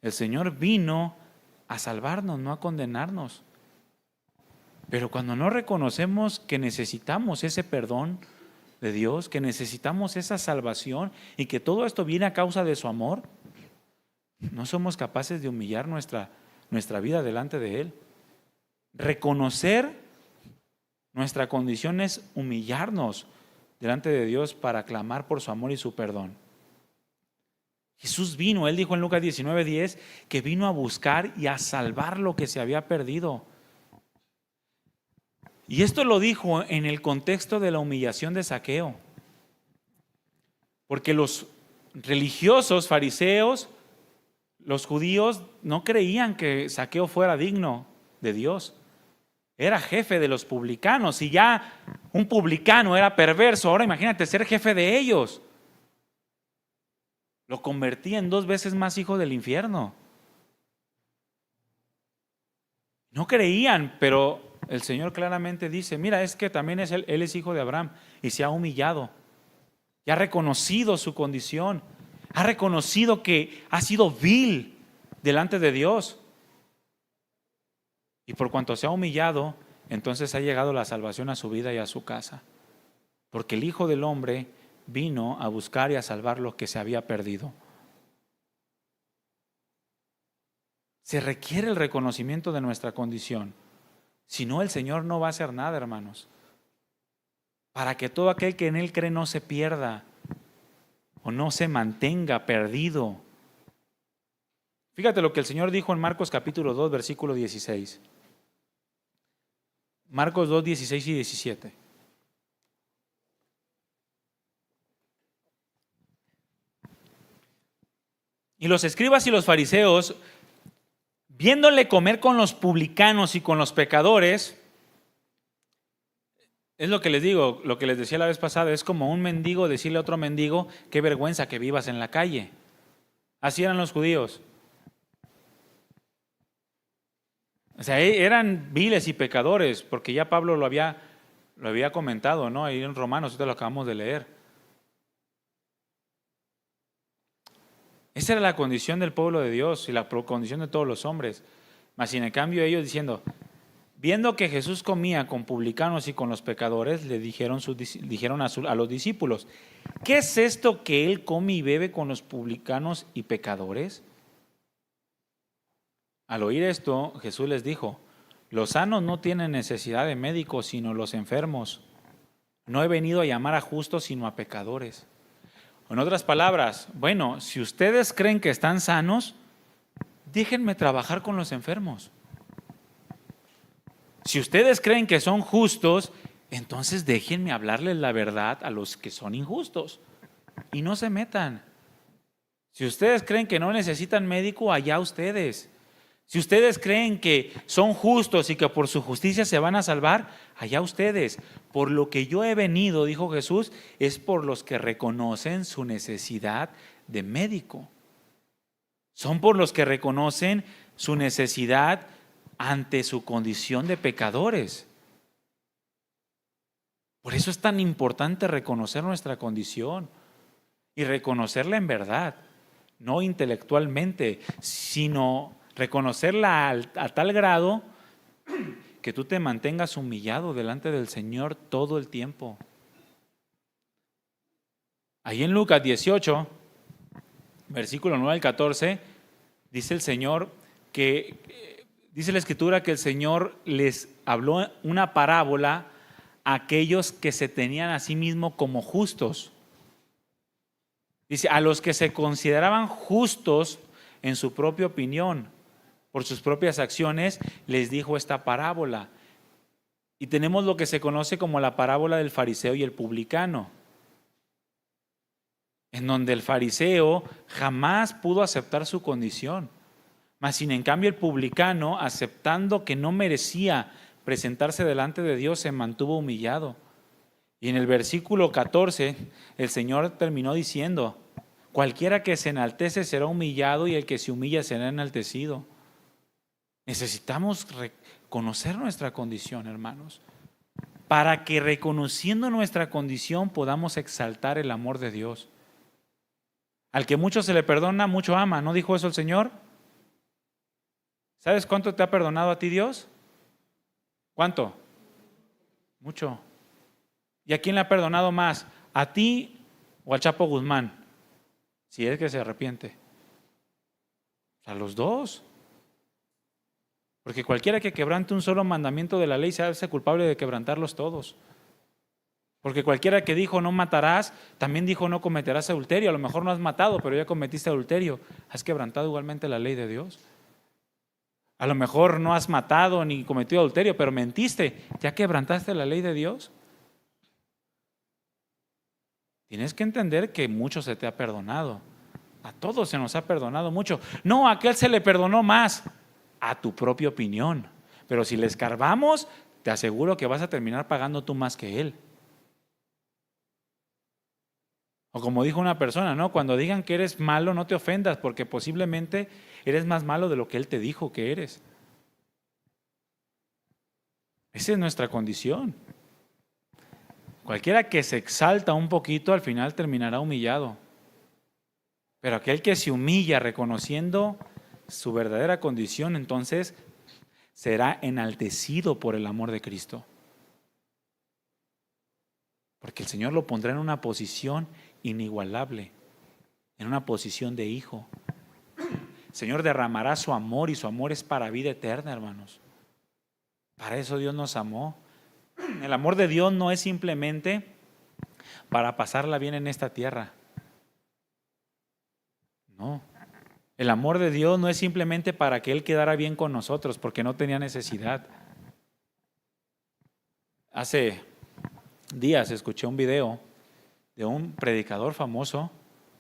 El Señor vino a salvarnos, no a condenarnos. Pero cuando no reconocemos que necesitamos ese perdón de Dios, que necesitamos esa salvación y que todo esto viene a causa de su amor, no somos capaces de humillar nuestra vida delante de Él. Reconocer nuestra condición es humillarnos delante de Dios para clamar por su amor y su perdón. Jesús vino, Él dijo en Lucas 19:10 que vino a buscar y a salvar lo que se había perdido. Y esto lo dijo en el contexto de la humillación de Zaqueo. Porque los religiosos, fariseos, los judíos no creían que Zaqueo fuera digno de Dios. Era jefe de los publicanos y ya un publicano era perverso. Ahora imagínate ser jefe de ellos. Lo convertía en 2 veces más hijo del infierno. No creían, pero el Señor claramente dice: mira, es que también él es hijo de Abraham y se ha humillado. Y ha reconocido su condición. Ha reconocido que ha sido vil delante de Dios. Y por cuanto se ha humillado, entonces ha llegado la salvación a su vida y a su casa. Porque el Hijo del Hombre vino a buscar y a salvar lo que se había perdido. Se requiere el reconocimiento de nuestra condición. Si no, el Señor no va a hacer nada, hermanos. Para que todo aquel que en Él cree no se pierda o no se mantenga perdido. Fíjate lo que el Señor dijo en Marcos capítulo 2, versículo 16. Marcos 2, 16 y 17. Y los escribas y los fariseos, viéndole comer con los publicanos y con los pecadores, es lo que les digo, lo que les decía la vez pasada, es como un mendigo decirle a otro mendigo: qué vergüenza que vivas en la calle. Así eran los judíos. O sea, eran viles y pecadores, porque ya Pablo lo había comentado, ¿no? Ahí en Romanos, esto lo acabamos de leer. Esa era la condición del pueblo de Dios y la condición de todos los hombres. Mas sin en cambio ellos diciendo, viendo que Jesús comía con publicanos y con los pecadores, le dijeron a los discípulos: ¿qué es esto que Él come y bebe con los publicanos y pecadores? Al oír esto, Jesús les dijo: los sanos no tienen necesidad de médicos, sino los enfermos. No he venido a llamar a justos, sino a pecadores. En otras palabras, bueno, si ustedes creen que están sanos, déjenme trabajar con los enfermos. Si ustedes creen que son justos, entonces déjenme hablarles la verdad a los que son injustos. y no se metan. Si ustedes creen que no necesitan médico, allá ustedes. Si ustedes creen que son justos y que por su justicia se van a salvar, allá ustedes. Por lo que yo he venido, dijo Jesús, es por los que reconocen su necesidad de médico. Son por los que reconocen su necesidad ante su condición de pecadores. Por eso es tan importante reconocer nuestra condición y reconocerla en verdad, no intelectualmente, sino reconocerla a tal grado que tú te mantengas humillado delante del Señor todo el tiempo. Ahí en Lucas 18, versículo 9 al 14, dice el Señor que, dice la Escritura que el Señor les habló una parábola a aquellos que se tenían a sí mismos como justos. Dice, a los que se consideraban justos en su propia opinión, por sus propias acciones, les dijo esta parábola. Y tenemos lo que se conoce como la parábola del fariseo y el publicano, en donde el fariseo jamás pudo aceptar su condición, mas sin en cambio el publicano, aceptando que no merecía presentarse delante de Dios, se mantuvo humillado. Y en el versículo 14, el Señor terminó diciendo, cualquiera que se enaltece será humillado y el que se humilla será enaltecido. Necesitamos reconocer nuestra condición, hermanos, para que reconociendo nuestra condición podamos exaltar el amor de Dios. Al que mucho se le perdona, mucho ama. ¿No dijo eso el Señor? ¿Sabes cuánto te ha perdonado a ti Dios? ¿Cuánto? Mucho. ¿Y a quién le ha perdonado más? ¿A ti o al Chapo Guzmán? Si es que se arrepiente. A los dos. Porque cualquiera que quebrante un solo mandamiento de la ley se hace culpable de quebrantarlos todos. Porque cualquiera que dijo no matarás, también dijo no cometerás adulterio. A lo mejor no has matado, pero ya cometiste adulterio. Has quebrantado igualmente la ley de Dios. A lo mejor no has matado ni cometido adulterio, pero mentiste. ¿Ya quebrantaste la ley de Dios? Tienes que entender que mucho se te ha perdonado. A todos se nos ha perdonado mucho. No, a aquel se le perdonó más. A tu propia opinión. Pero si le escarbamos, te aseguro que vas a terminar pagando tú más que él. O como dijo una persona, ¿no? Cuando digan que eres malo, no te ofendas, porque posiblemente eres más malo de lo que él te dijo que eres. Esa es nuestra condición. Cualquiera que se exalta un poquito, al final terminará humillado. Pero aquel que se humilla reconociendo su verdadera condición, entonces será enaltecido por el amor de Cristo. Porque el Señor lo pondrá en una posición inigualable, en una posición de hijo. El Señor derramará su amor y su amor es para vida eterna, hermanos. Para eso Dios nos amó. El amor de Dios no es simplemente para pasarla bien en esta tierra. No. El amor de Dios no es simplemente para que Él quedara bien con nosotros, porque no tenía necesidad. Hace días escuché un video de un predicador famoso,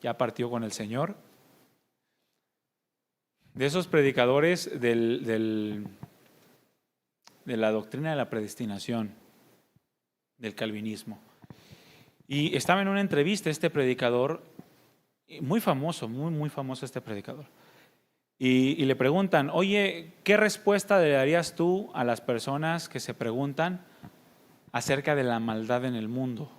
ya partió con el Señor, de esos predicadores de la doctrina de la predestinación, del calvinismo. Y estaba en una entrevista este predicador, muy famoso, muy famoso este predicador. Y le preguntan, oye, ¿qué respuesta le darías tú a las personas que se preguntan acerca de la maldad en el mundo?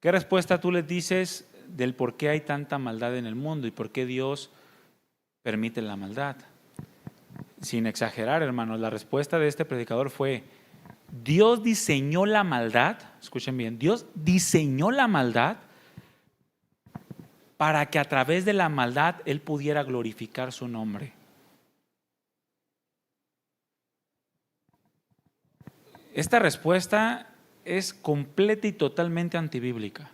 ¿Qué respuesta tú les dices del por qué hay tanta maldad en el mundo y por qué Dios permite la maldad? Sin exagerar, hermanos, la respuesta de este predicador fue, Dios diseñó la maldad, escuchen bien, Dios diseñó la maldad para que a través de la maldad Él pudiera glorificar su nombre. Esta respuesta es completa y totalmente antibíblica.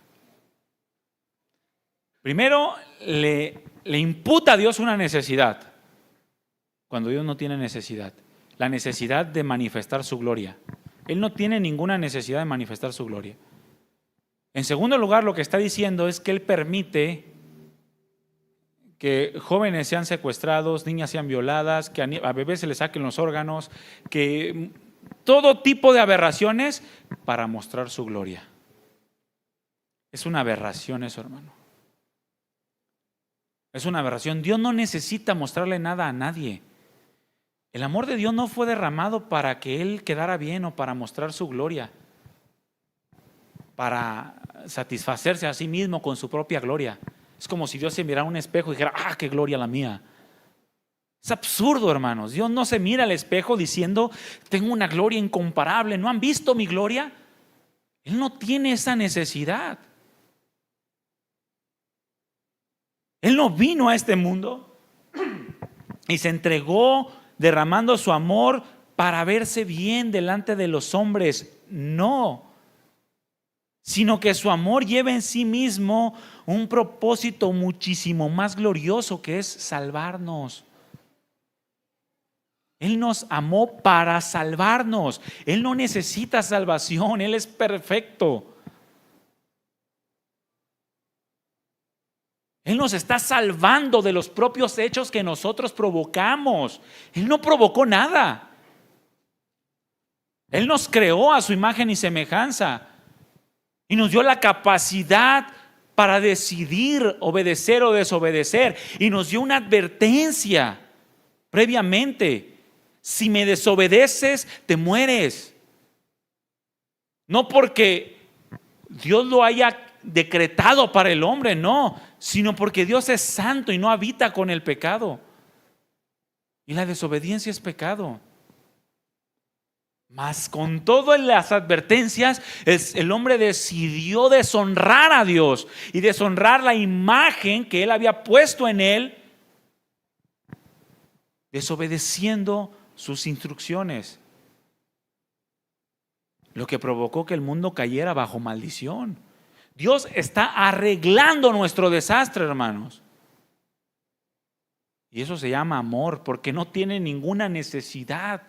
Primero, le imputa a Dios una necesidad, cuando Dios no tiene necesidad. La necesidad de manifestar su gloria. Él no tiene ninguna necesidad de manifestar su gloria. En segundo lugar, lo que está diciendo es que Él permite que jóvenes sean secuestrados, niñas sean violadas, que a bebés se les saquen los órganos, que todo tipo de aberraciones para mostrar su gloria. Es una aberración eso, hermano. Es una aberración. Dios no necesita mostrarle nada a nadie. El amor de Dios no fue derramado para que Él quedara bien o para mostrar su gloria, para satisfacerse a sí mismo con su propia gloria. Es como si Dios se mirara a un espejo y dijera, ¡ah, qué gloria la mía! Es absurdo, hermanos. Dios no se mira al espejo diciendo, tengo una gloria incomparable. ¿No han visto mi gloria? Él no tiene esa necesidad. Él no vino a este mundo y se entregó derramando su amor para verse bien delante de los hombres. No, sino que su amor lleva en sí mismo un propósito muchísimo más glorioso, que es salvarnos. Él nos amó para salvarnos. Él no necesita salvación, Él es perfecto. Él nos está salvando de los propios hechos que nosotros provocamos. Él no provocó nada. Él nos creó a su imagen y semejanza y nos dio la capacidad para decidir obedecer o desobedecer, y nos dio una advertencia previamente: si me desobedeces, te mueres. No porque Dios lo haya decretado para el hombre, no, sino porque Dios es santo y no habita con el pecado, y la desobediencia es pecado. Mas con todas las advertencias, el hombre decidió deshonrar a Dios y deshonrar la imagen que Él había puesto en él, desobedeciendo sus instrucciones, lo que provocó que el mundo cayera bajo maldición. Dios está arreglando nuestro desastre, hermanos. Y eso se llama amor, porque no tiene ninguna necesidad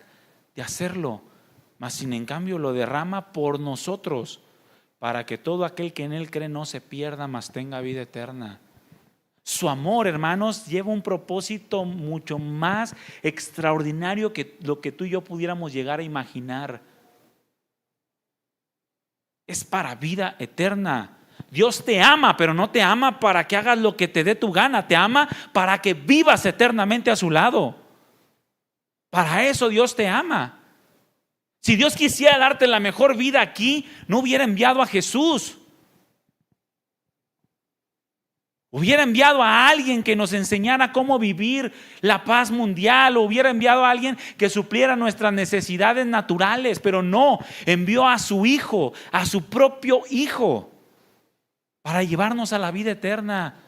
de hacerlo, mas sin en cambio lo derrama por nosotros, para que todo aquel que en Él cree no se pierda, mas tenga vida eterna. Su amor, hermanos, lleva un propósito mucho más extraordinario que lo que tú y yo pudiéramos llegar a imaginar. Es para vida eterna. Dios te ama, pero no te ama para que hagas lo que te dé tu gana. Te ama para que vivas eternamente a su lado. Para eso Dios te ama. Si Dios quisiera darte la mejor vida aquí, no hubiera enviado a Jesús. Hubiera enviado a alguien que nos enseñara cómo vivir la paz mundial, o hubiera enviado a alguien que supliera nuestras necesidades naturales, pero no, envió a su Hijo, a su propio Hijo, para llevarnos a la vida eterna,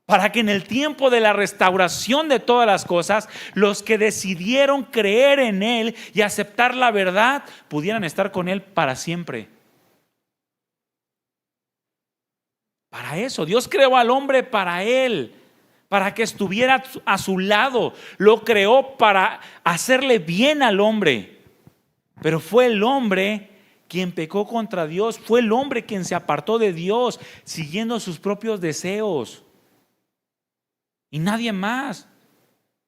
para que en el tiempo de la restauración de todas las cosas, los que decidieron creer en Él y aceptar la verdad pudieran estar con Él para siempre. Para eso, Dios creó al hombre para Él, para que estuviera a su lado. Lo creó para hacerle bien al hombre. Pero fue el hombre quien pecó contra Dios. Fue el hombre quien se apartó de Dios, siguiendo sus propios deseos. Y nadie más.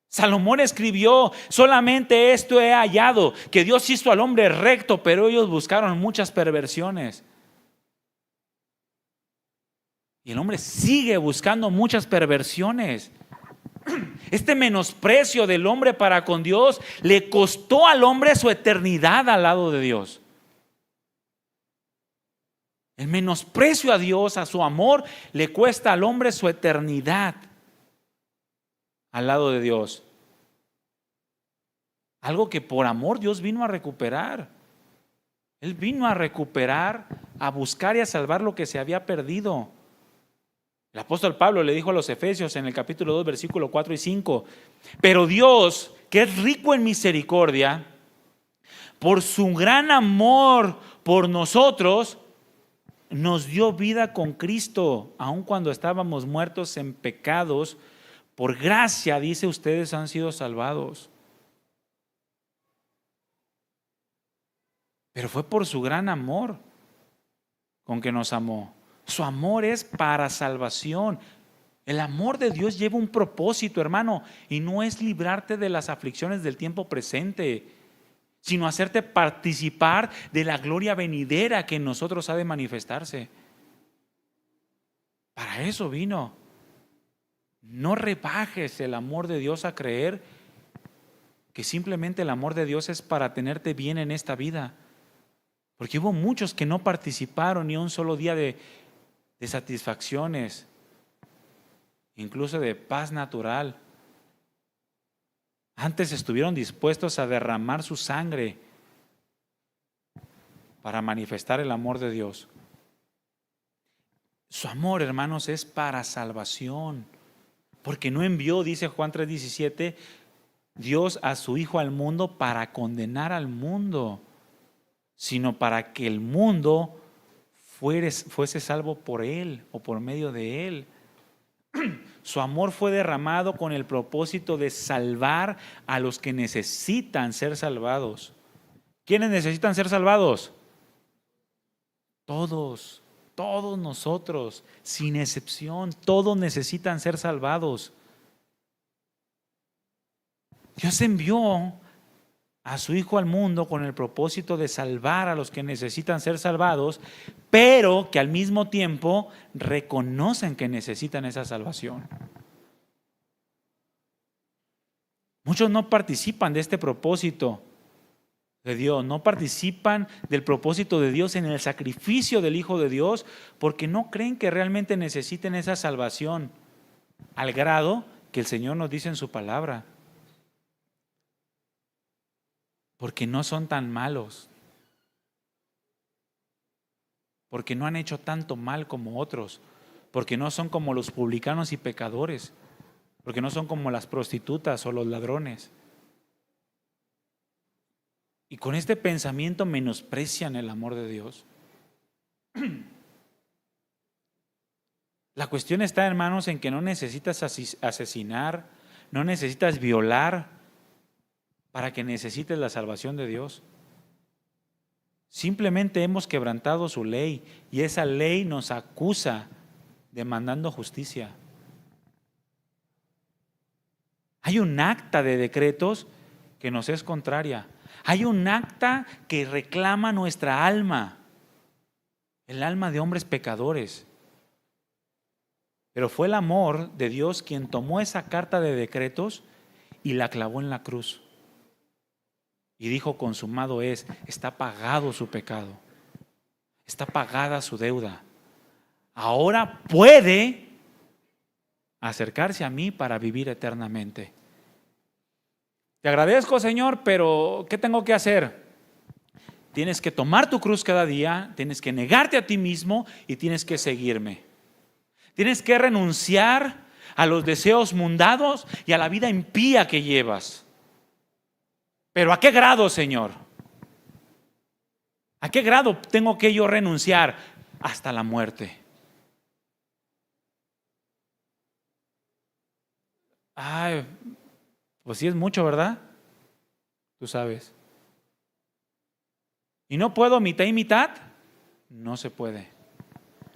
Salomón escribió: solamente esto he hallado, que Dios hizo al hombre recto, pero ellos buscaron muchas perversiones. Y el hombre sigue buscando muchas perversiones. Este menosprecio del hombre para con Dios le costó al hombre su eternidad al lado de Dios. El menosprecio a Dios, a su amor, le cuesta al hombre su eternidad al lado de Dios. Algo que por amor Dios vino a recuperar. Él vino a recuperar, a buscar y a salvar lo que se había perdido. El apóstol Pablo le dijo a los Efesios en el capítulo 2, versículo 4 y 5: pero Dios, que es rico en misericordia, por su gran amor por nosotros, nos dio vida con Cristo, aun cuando estábamos muertos en pecados. Por gracia, dice, ustedes han sido salvados. Pero fue por su gran amor. con que nos amó. Su amor es para salvación. El amor de Dios lleva un propósito, hermano, y no es librarte de las aflicciones del tiempo presente, sino hacerte participar de la gloria venidera que en nosotros ha de manifestarse. Para eso vino. No rebajes el amor de Dios a creer que simplemente el amor de Dios es para tenerte bien en esta vida. Porque hubo muchos que no participaron ni un solo día de satisfacciones, incluso de paz natural. Antes estuvieron dispuestos a derramar su sangre para manifestar el amor de Dios. Su amor, hermanos, es para salvación. Porque no envió, dice Juan 3:17, Dios a su Hijo al mundo para condenar al mundo, sino para que el mundo fuese salvo por Él o por medio de Él. Su amor fue derramado con el propósito de salvar a los que necesitan ser salvados. ¿Quiénes necesitan ser salvados? Todos nosotros, sin excepción, todos necesitan ser salvados. Dios envió a su Hijo al mundo con el propósito de salvar a los que necesitan ser salvados, pero que al mismo tiempo reconocen que necesitan esa salvación. Muchos no participan de este propósito de Dios, no participan del propósito de Dios en el sacrificio del Hijo de Dios, porque no creen que realmente necesiten esa salvación, al grado que el Señor nos dice en su palabra. Porque no son tan malos, porque no han hecho tanto mal como otros, porque no son como los publicanos y pecadores, porque no son como las prostitutas o los ladrones. Y con este pensamiento menosprecian el amor de Dios. La cuestión está, hermanos, en que no necesitas asesinar, no necesitas violar para que necesites la salvación de Dios. Simplemente hemos quebrantado su ley y esa ley nos acusa demandando justicia. Hay un acta de decretos que nos es contraria. Hay un acta que reclama nuestra alma, el alma de hombres pecadores. Pero fue el amor de Dios quien tomó esa carta de decretos y la clavó en la cruz. Y dijo: consumado es, está pagado su pecado, está pagada su deuda. Ahora puede acercarse a mí para vivir eternamente. Te agradezco, Señor, pero ¿qué tengo que hacer? Tienes que tomar tu cruz cada día, tienes que negarte a ti mismo y tienes que seguirme. Tienes que renunciar a los deseos mundanos y a la vida impía que llevas. ¿Pero a qué grado, Señor? ¿A qué grado tengo que yo renunciar? Hasta la muerte. Ay, pues sí es mucho, ¿verdad? Tú sabes. ¿Y no puedo mitad y mitad? No se puede.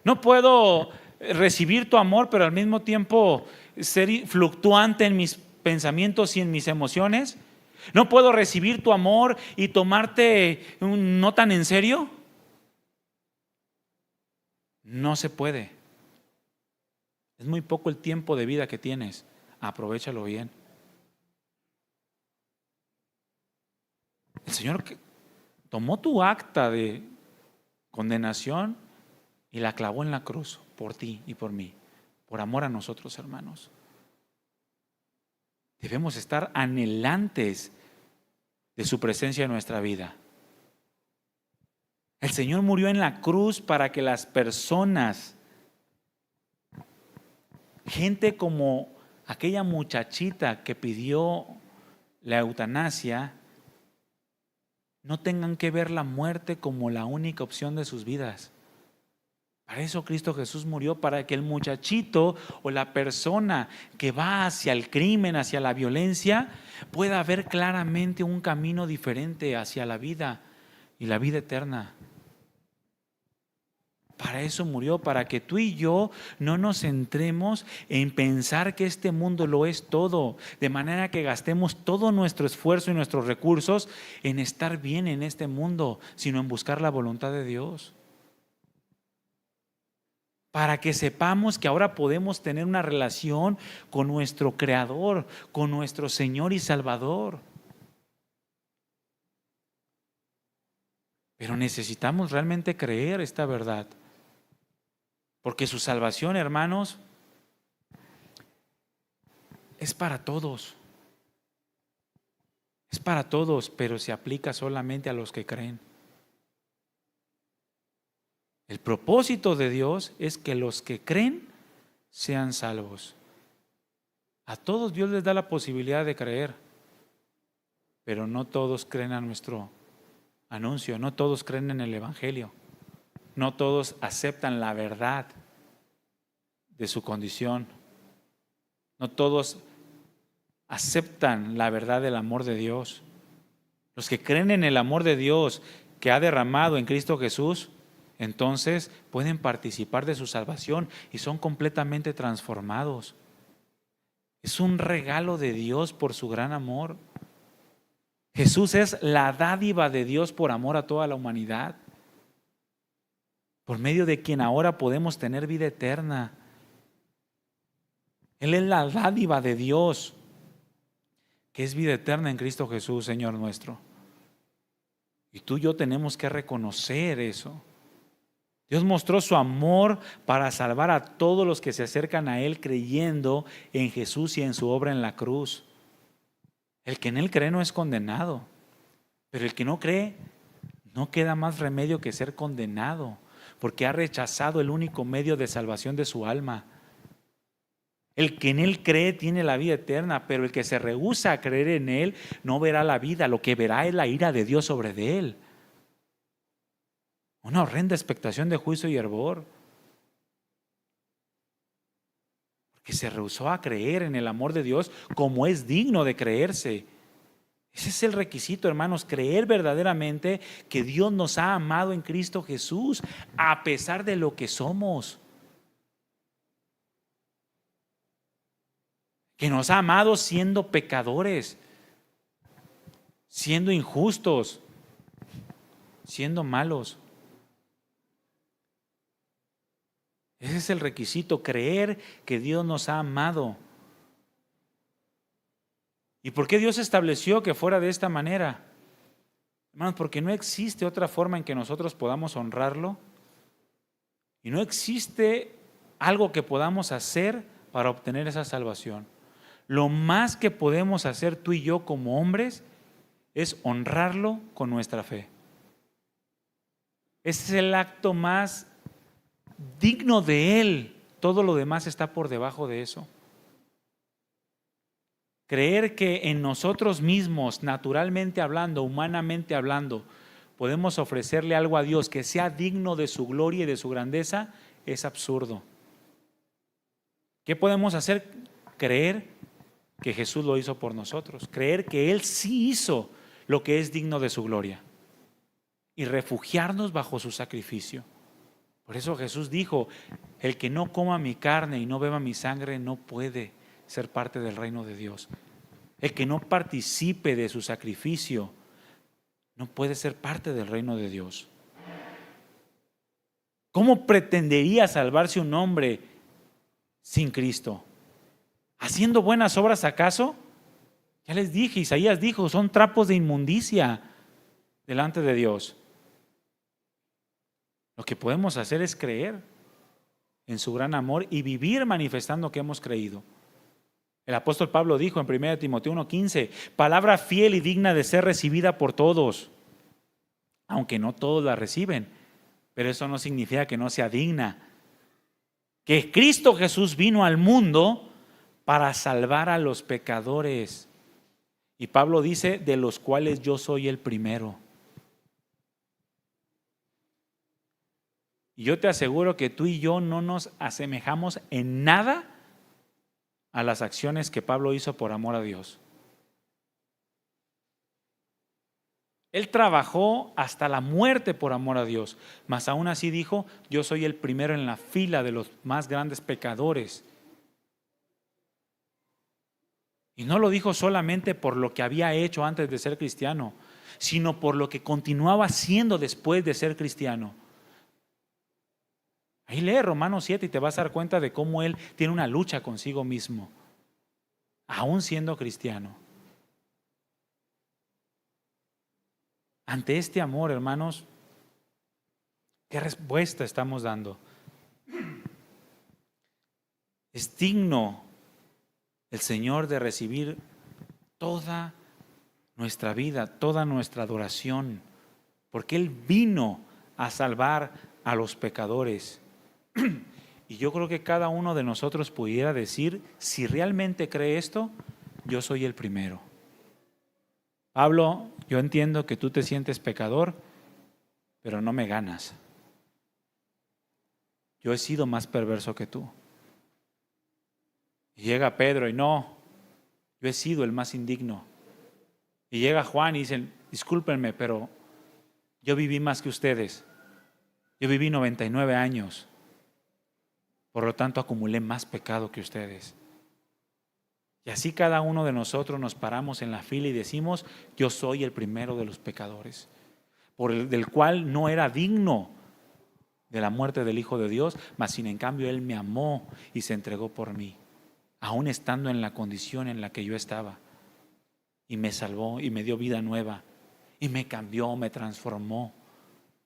No puedo recibir tu amor, pero al mismo tiempo ser fluctuante en mis pensamientos y en mis emociones. ¿No puedo recibir tu amor y tomarte no tan en serio? No se puede. Es muy poco el tiempo de vida que tienes. Aprovéchalo bien. El Señor tomó tu acta de condenación y la clavó en la cruz por ti y por mí, por amor a nosotros, hermanos. Debemos estar anhelantes de su presencia en nuestra vida. El Señor murió en la cruz para que las personas, gente como aquella muchachita que pidió la eutanasia, no tengan que ver la muerte como la única opción de sus vidas. Para eso Cristo Jesús murió, para que el muchachito o la persona que va hacia el crimen, hacia la violencia, pueda ver claramente un camino diferente hacia la vida y la vida eterna. Para eso murió, para que tú y yo no nos centremos en pensar que este mundo lo es todo, de manera que gastemos todo nuestro esfuerzo y nuestros recursos en estar bien en este mundo, sino en buscar la voluntad de Dios. Para que sepamos que ahora podemos tener una relación con nuestro Creador, con nuestro Señor y Salvador. Pero necesitamos realmente creer esta verdad. Porque su salvación, hermanos, es para todos. Es para todos, pero se aplica solamente a los que creen. El propósito de Dios es que los que creen sean salvos. A todos Dios les da la posibilidad de creer, pero no todos creen a nuestro anuncio, no todos creen en el Evangelio, no todos aceptan la verdad de su condición, no todos aceptan la verdad del amor de Dios. Los que creen en el amor de Dios que ha derramado en Cristo Jesús, entonces pueden participar de su salvación y son completamente transformados. Es un regalo de Dios por su gran amor. Jesús es la dádiva de Dios por amor a toda la humanidad, por medio de quien ahora podemos tener vida eterna. Él es la dádiva de Dios, que es vida eterna en Cristo Jesús, Señor nuestro. Y tú y yo tenemos que reconocer eso. Dios mostró su amor para salvar a todos los que se acercan a Él creyendo en Jesús y en su obra en la cruz. El que en Él cree no es condenado, pero el que no cree no queda más remedio que ser condenado, porque ha rechazado el único medio de salvación de su alma. El que en Él cree tiene la vida eterna, pero el que se rehúsa a creer en Él no verá la vida, lo que verá es la ira de Dios sobre de él. Una horrenda expectación de juicio y hervor. Porque se rehusó a creer en el amor de Dios como es digno de creerse. Ese es el requisito, hermanos, creer verdaderamente que Dios nos ha amado en Cristo Jesús a pesar de lo que somos. Que nos ha amado siendo pecadores, siendo injustos, siendo malos. Ese es el requisito, creer que Dios nos ha amado. ¿Y por qué Dios estableció que fuera de esta manera? Hermanos, porque no existe otra forma en que nosotros podamos honrarlo y no existe algo que podamos hacer para obtener esa salvación. Lo más que podemos hacer tú y yo como hombres es honrarlo con nuestra fe. Ese es el acto más digno de Él. Todo lo demás está por debajo de eso. Creer que en nosotros mismos, naturalmente hablando, humanamente hablando, podemos ofrecerle algo a Dios que sea digno de su gloria y de su grandeza, es absurdo. ¿Qué podemos hacer? Creer que Jesús lo hizo por nosotros. Creer que Él sí hizo lo que es digno de su gloria. Y refugiarnos bajo su sacrificio. Por eso Jesús dijo, el que no coma mi carne y no beba mi sangre no puede ser parte del reino de Dios. El que no participe de su sacrificio no puede ser parte del reino de Dios. ¿Cómo pretendería salvarse un hombre sin Cristo? ¿Haciendo buenas obras acaso? Ya les dije, Isaías dijo, son trapos de inmundicia delante de Dios. Lo que podemos hacer es creer en su gran amor y vivir manifestando que hemos creído. El apóstol Pablo dijo en 1 Timoteo 1:15, palabra fiel y digna de ser recibida por todos, aunque no todos la reciben, pero eso no significa que no sea digna. Que Cristo Jesús vino al mundo para salvar a los pecadores. Y Pablo dice, de los cuales yo soy el primero. Y yo te aseguro que tú y yo no nos asemejamos en nada a las acciones que Pablo hizo por amor a Dios. Él trabajó hasta la muerte por amor a Dios, mas aún así dijo: yo soy el primero en la fila de los más grandes pecadores. Y no lo dijo solamente por lo que había hecho antes de ser cristiano, sino por lo que continuaba haciendo después de ser cristiano. Ahí lee Romanos 7 y te vas a dar cuenta de cómo él tiene una lucha consigo mismo, aún siendo cristiano. Ante este amor, hermanos, ¿qué respuesta estamos dando? Es digno el Señor de recibir toda nuestra vida, toda nuestra adoración, porque Él vino a salvar a los pecadores. Y yo creo que cada uno de nosotros pudiera decir, si realmente cree esto, yo soy el primero. Pablo, yo entiendo que tú te sientes pecador, pero no me ganas. Yo he sido más perverso que tú. Y llega Pedro y no, yo he sido el más indigno. Y llega Juan y dicen: discúlpenme, pero yo viví más que ustedes. Yo viví 99 años. Por lo tanto, acumulé más pecado que ustedes. Y así cada uno de nosotros nos paramos en la fila y decimos: yo soy el primero de los pecadores, del cual no era digno de la muerte del Hijo de Dios, mas sin en cambio Él me amó y se entregó por mí, aún estando en la condición en la que yo estaba. Y me salvó y me dio vida nueva y me cambió, me transformó,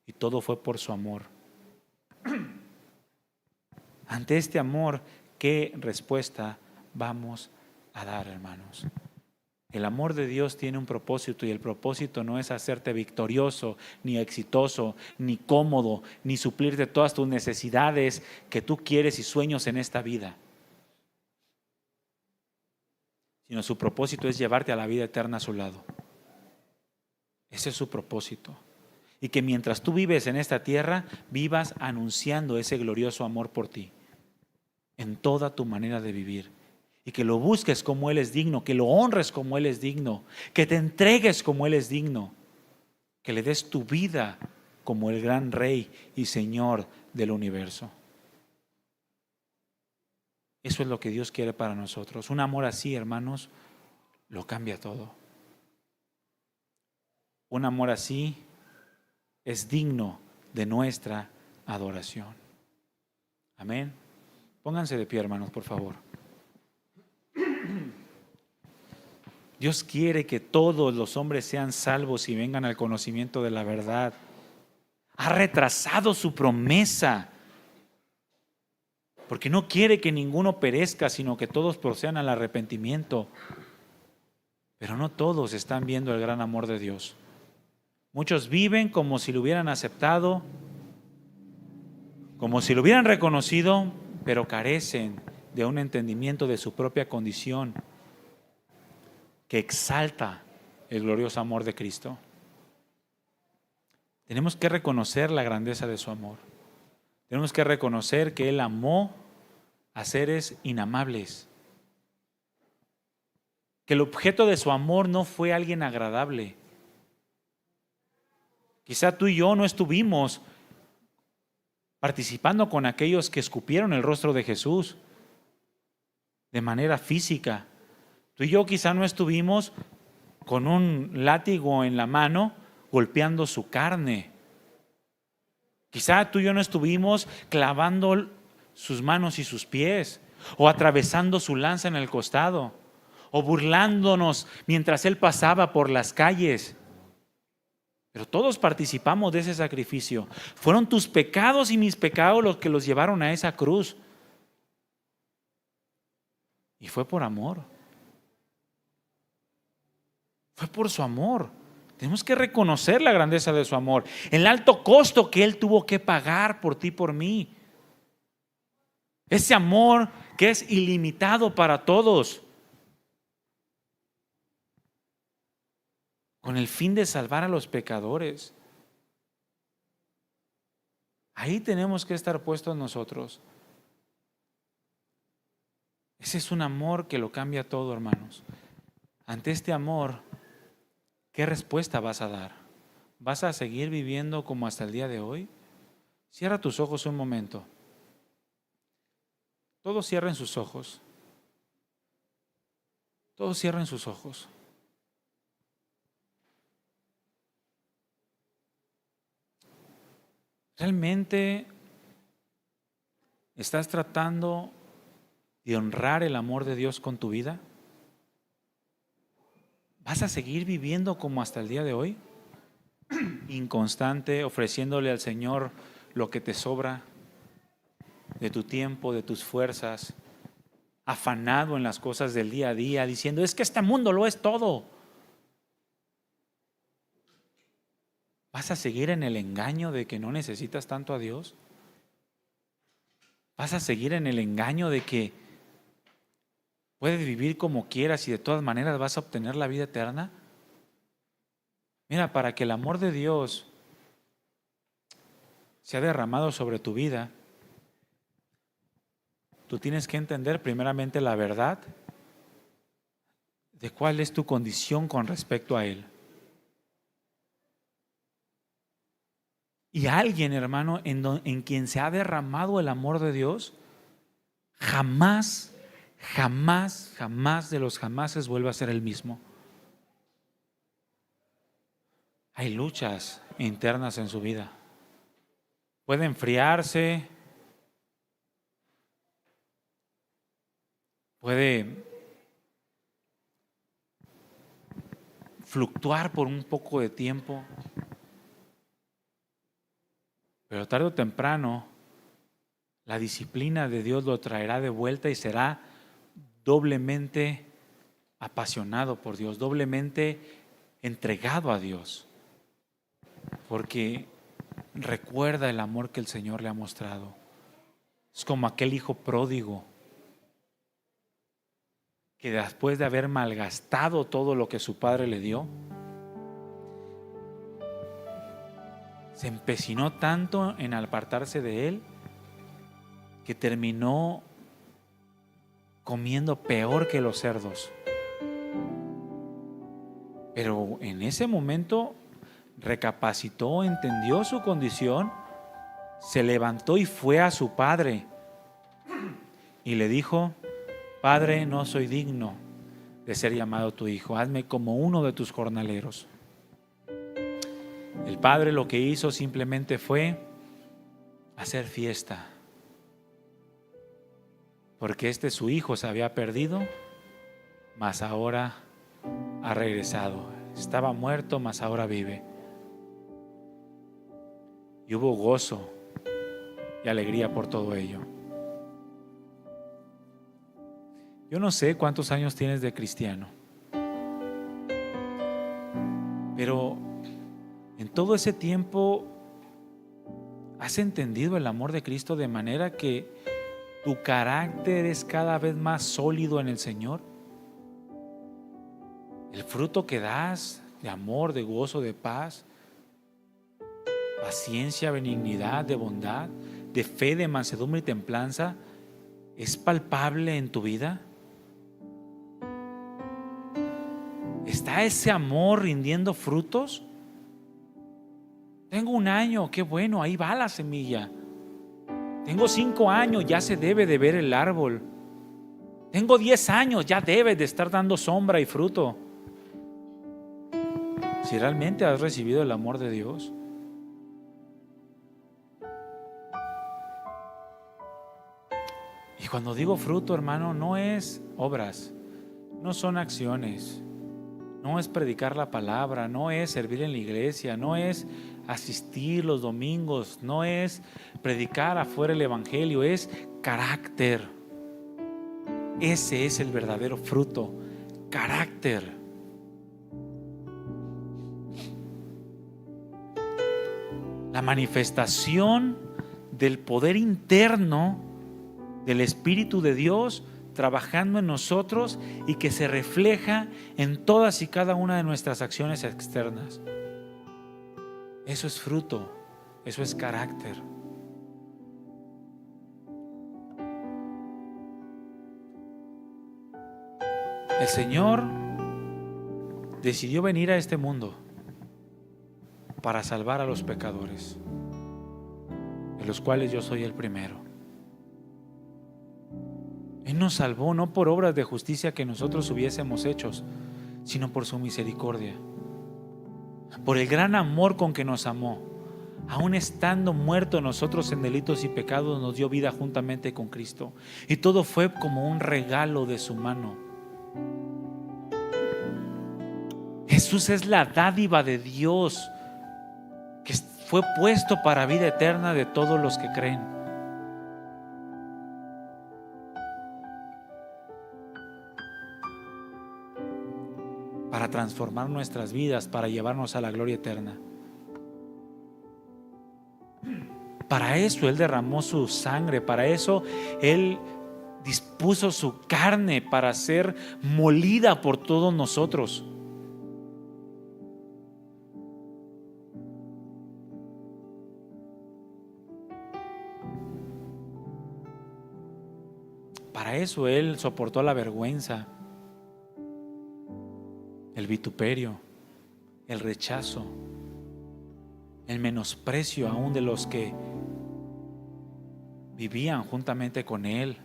y todo fue por su amor. Ante este amor, ¿qué respuesta vamos a dar, hermanos? El amor de Dios tiene un propósito, y el propósito no es hacerte victorioso, ni exitoso, ni cómodo, ni suplir de todas tus necesidades que tú quieres y sueños en esta vida, sino su propósito es llevarte a la vida eterna a su lado. Ese es su propósito. Y que mientras tú vives en esta tierra, vivas anunciando ese glorioso amor por ti, en toda tu manera de vivir. Y que lo busques como Él es digno, que lo honres como Él es digno, que te entregues como Él es digno, que le des tu vida como el gran Rey y Señor del universo. Eso es lo que Dios quiere para nosotros. Un amor así, hermanos, lo cambia todo. Un amor así es digno de nuestra adoración. Amén. Pónganse de pie, hermanos, por favor. Dios quiere que todos los hombres sean salvos y vengan al conocimiento de la verdad. Ha retrasado su promesa, porque no quiere que ninguno perezca, sino que todos procedan al arrepentimiento. Pero no todos están viendo el gran amor de Dios. Muchos viven como si lo hubieran aceptado, como si lo hubieran reconocido, pero carecen de un entendimiento de su propia condición que exalta el glorioso amor de Cristo. Tenemos que reconocer la grandeza de su amor. Tenemos que reconocer que Él amó a seres inamables, que el objeto de su amor no fue alguien agradable. Quizá tú y yo no estuvimos participando con aquellos que escupieron el rostro de Jesús de manera física. Tú y yo quizá no estuvimos con un látigo en la mano golpeando su carne. Quizá tú y yo no estuvimos clavando sus manos y sus pies, o atravesando su lanza en el costado, o burlándonos mientras Él pasaba por las calles. Pero todos participamos de ese sacrificio. Fueron tus pecados y mis pecados los que los llevaron a esa cruz. Y fue por amor. Fue por su amor. Tenemos que reconocer la grandeza de su amor, el alto costo que Él tuvo que pagar por ti y por mí. Ese amor que es ilimitado para todos, con el fin de salvar a los pecadores. Ahí tenemos que estar puestos nosotros. Ese es un amor que lo cambia todo, hermanos. Ante este amor, ¿qué respuesta vas a dar? ¿Vas a seguir viviendo como hasta el día de hoy? Cierra tus ojos un momento. Todos cierren sus ojos. Todos cierren sus ojos. ¿Realmente estás tratando de honrar el amor de Dios con tu vida? ¿Vas a seguir viviendo como hasta el día de hoy? Inconstante, ofreciéndole al Señor lo que te sobra de tu tiempo, de tus fuerzas, afanado en las cosas del día a día, diciendo, es que este mundo lo es todo. ¿Vas a seguir en el engaño de que no necesitas tanto a Dios? ¿Vas a seguir en el engaño de que puedes vivir como quieras y de todas maneras vas a obtener la vida eterna? Mira, para que el amor de Dios sea derramado sobre tu vida, tú tienes que entender primeramente la verdad de cuál es tu condición con respecto a Él. Y alguien, hermano, en quien se ha derramado el amor de Dios, jamás de los jamases vuelve a ser el mismo. Hay luchas internas en su vida. Puede enfriarse, puede fluctuar por un poco de tiempo, pero tarde o temprano la disciplina de Dios lo traerá de vuelta y será doblemente apasionado por Dios, doblemente entregado a Dios, porque recuerda el amor que el Señor le ha mostrado. Es como aquel hijo pródigo que después de haber malgastado todo lo que su padre le dio, se empecinó tanto en apartarse de él que terminó comiendo peor que los cerdos. Pero en ese momento recapacitó, entendió su condición, se levantó y fue a su padre y le dijo: Padre, no soy digno de ser llamado tu hijo, hazme como uno de tus jornaleros. El padre lo que hizo simplemente fue hacer fiesta, porque su hijo se había perdido, mas ahora ha regresado. Estaba muerto, mas ahora vive. Y hubo gozo y alegría por todo ello. Yo no sé cuántos años tienes de cristiano, pero en todo ese tiempo has entendido el amor de Cristo de manera que tu carácter es cada vez más sólido en el Señor. El fruto que das de amor, de gozo, de paz, paciencia, benignidad, de bondad, de fe, de mansedumbre y templanza, ¿es palpable en tu vida? ¿Está ese amor rindiendo frutos? Tengo 1 año, qué bueno, ahí va la semilla. Tengo 5 años, ya se debe de ver el árbol. Tengo 10 años, ya debe de estar dando sombra y fruto. Si realmente has recibido el amor de Dios. Y cuando digo fruto, hermano, no es obras, no son acciones, no es predicar la palabra, no es servir en la iglesia, no es asistir los domingos, no es predicar afuera el evangelio, es carácter. Ese es el verdadero fruto, carácter. La manifestación del poder interno del Espíritu de Dios trabajando en nosotros y que se refleja en todas y cada una de nuestras acciones externas. Eso es fruto, eso es carácter. El Señor decidió venir a este mundo para salvar a los pecadores, de los cuales yo soy el primero. Él nos salvó no por obras de justicia que nosotros hubiésemos hecho, sino por su misericordia, por el gran amor con que nos amó. Aún estando muertos nosotros en delitos y pecados, nos dio vida juntamente con Cristo. Y todo fue como un regalo de su mano. Jesús es la dádiva de Dios que fue puesto para vida eterna de todos los que creen. Para transformar nuestras vidas, para llevarnos a la gloria eterna. Para eso Él derramó su sangre, para eso Él dispuso su carne para ser molida por todos nosotros. Para eso Él soportó la vergüenza, el vituperio, el rechazo, el menosprecio aún de los que vivían juntamente con Él.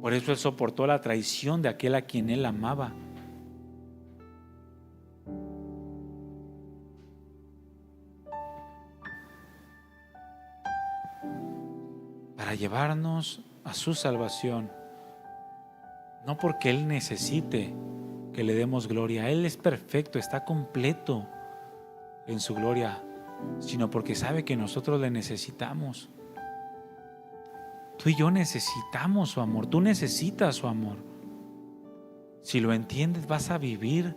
Por eso Él soportó la traición de aquel a quien Él amaba. Para llevarnos a su salvación, no porque Él necesite que le demos gloria, Él es perfecto, está completo en su gloria, sino porque sabe que nosotros le necesitamos. Tú y yo necesitamos su amor, tú necesitas su amor. Si lo entiendes, vas a vivir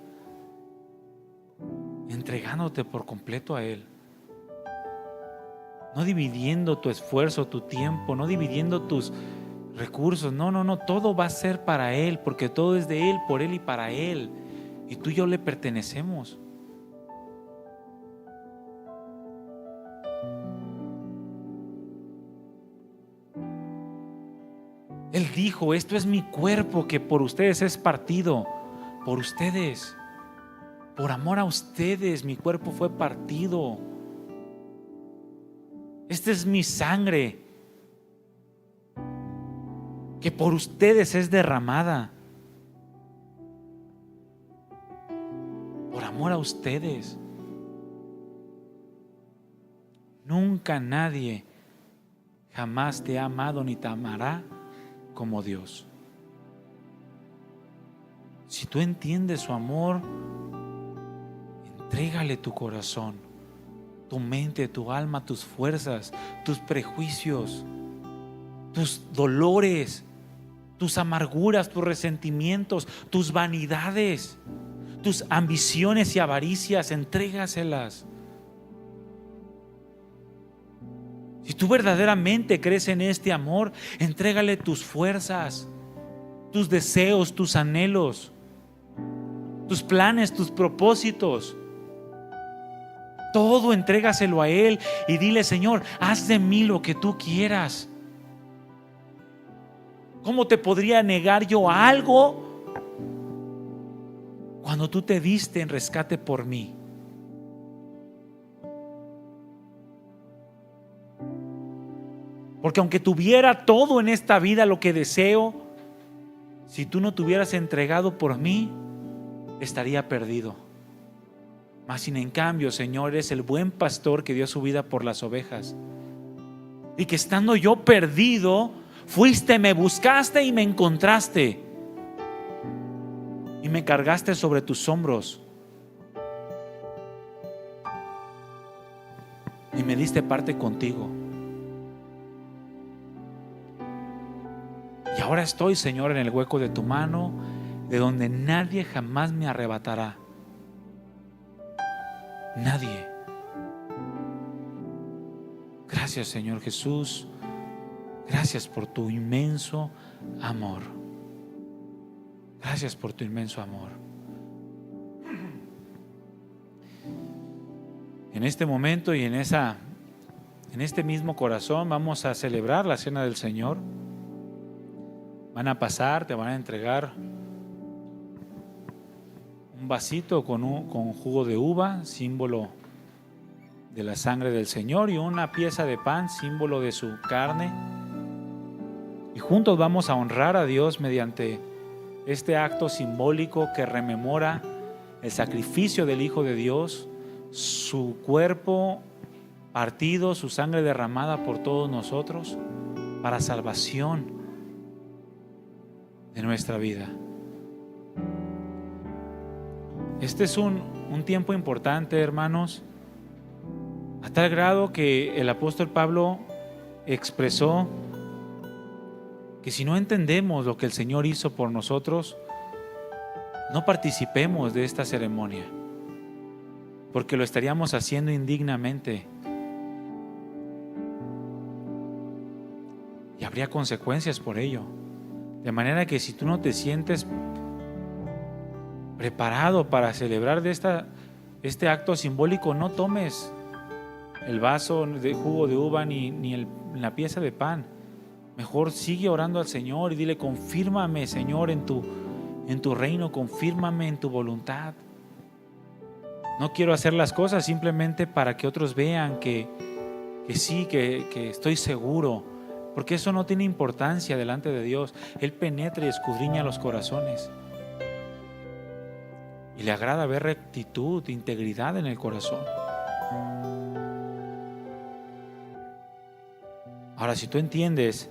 entregándote por completo a Él. No dividiendo tu esfuerzo, tu tiempo, no dividiendo tus recursos. No, todo va a ser para Él, porque todo es de Él, por Él y para Él. Y tú y yo le pertenecemos. Él dijo: esto es mi cuerpo que por ustedes es partido. Por ustedes, por amor a ustedes, mi cuerpo fue partido. Esta es mi sangre que por ustedes es derramada. Por amor a ustedes. Nunca nadie jamás te ha amado ni te amará como Dios. Si tú entiendes su amor, entrégale tu corazón, tu mente, tu alma, tus fuerzas, tus prejuicios, tus dolores, tus amarguras, tus resentimientos, tus vanidades, tus ambiciones y avaricias, entrégaselas. Si tú verdaderamente crees en este amor, entrégale tus fuerzas, tus deseos, tus anhelos, tus planes, tus propósitos. Todo entrégaselo a Él y dile: Señor, haz de mí lo que tú quieras. ¿Cómo te podría negar yo a algo cuando tú te diste en rescate por mí? Porque aunque tuviera todo en esta vida lo que deseo, si tú no te hubieras entregado por mí, estaría perdido. Mas sin en cambio, Señor, eres el buen pastor que dio su vida por las ovejas. Y que estando yo perdido, fuiste, me buscaste y me encontraste. Y me cargaste sobre tus hombros. Y me diste parte contigo. Y ahora estoy, Señor, en el hueco de tu mano, de donde nadie jamás me arrebatará. Nadie. Gracias, Señor Jesús. Gracias por tu inmenso amor. Gracias por tu inmenso amor. En este momento y en este mismo corazón vamos a celebrar la cena del Señor. Van a pasar, te van a entregar un vasito con jugo de uva, símbolo de la sangre del Señor, y una pieza de pan, símbolo de su carne. Y juntos vamos a honrar a Dios mediante este acto simbólico que rememora el sacrificio del Hijo de Dios, su cuerpo partido, su sangre derramada por todos nosotros para salvación de nuestra vida. Este es un tiempo importante, hermanos, a tal grado que el apóstol Pablo expresó que si no entendemos lo que el Señor hizo por nosotros, no participemos de esta ceremonia, porque lo estaríamos haciendo indignamente y habría consecuencias por ello. De manera que si tú no te sientes preparado para celebrar de este acto simbólico, no tomes el vaso de jugo de uva ni la pieza de pan. Mejor sigue orando al Señor y dile: confírmame, Señor, en tu reino, confírmame en tu voluntad. No quiero hacer las cosas simplemente para que otros vean que sí, que estoy seguro, porque eso no tiene importancia delante de Dios. Él penetra y escudriña los corazones y le agrada ver rectitud, integridad en el corazón. Ahora, si tú entiendes,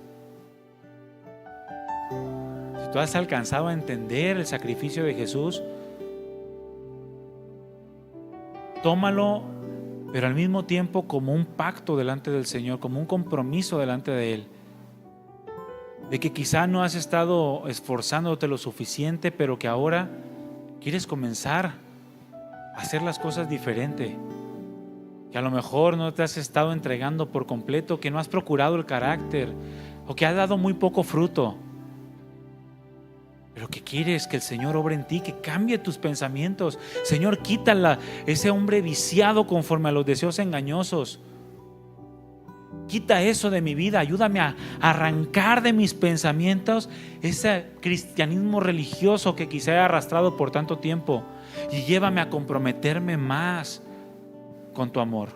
si tú has alcanzado a entender el sacrificio de Jesús, tómalo, pero al mismo tiempo como un pacto delante del Señor, como un compromiso delante de Él, de que quizá no has estado esforzándote lo suficiente, pero que ahora quieres comenzar a hacer las cosas diferente, que a lo mejor no te has estado entregando por completo, que no has procurado el carácter o que has dado muy poco fruto, pero que quieres que el Señor obre en ti, que cambie tus pensamientos. Señor, quítala ese hombre viciado conforme a los deseos engañosos. Quita eso de mi vida, ayúdame a arrancar de mis pensamientos ese cristianismo religioso que quizá he arrastrado por tanto tiempo, y llévame a comprometerme más con tu amor.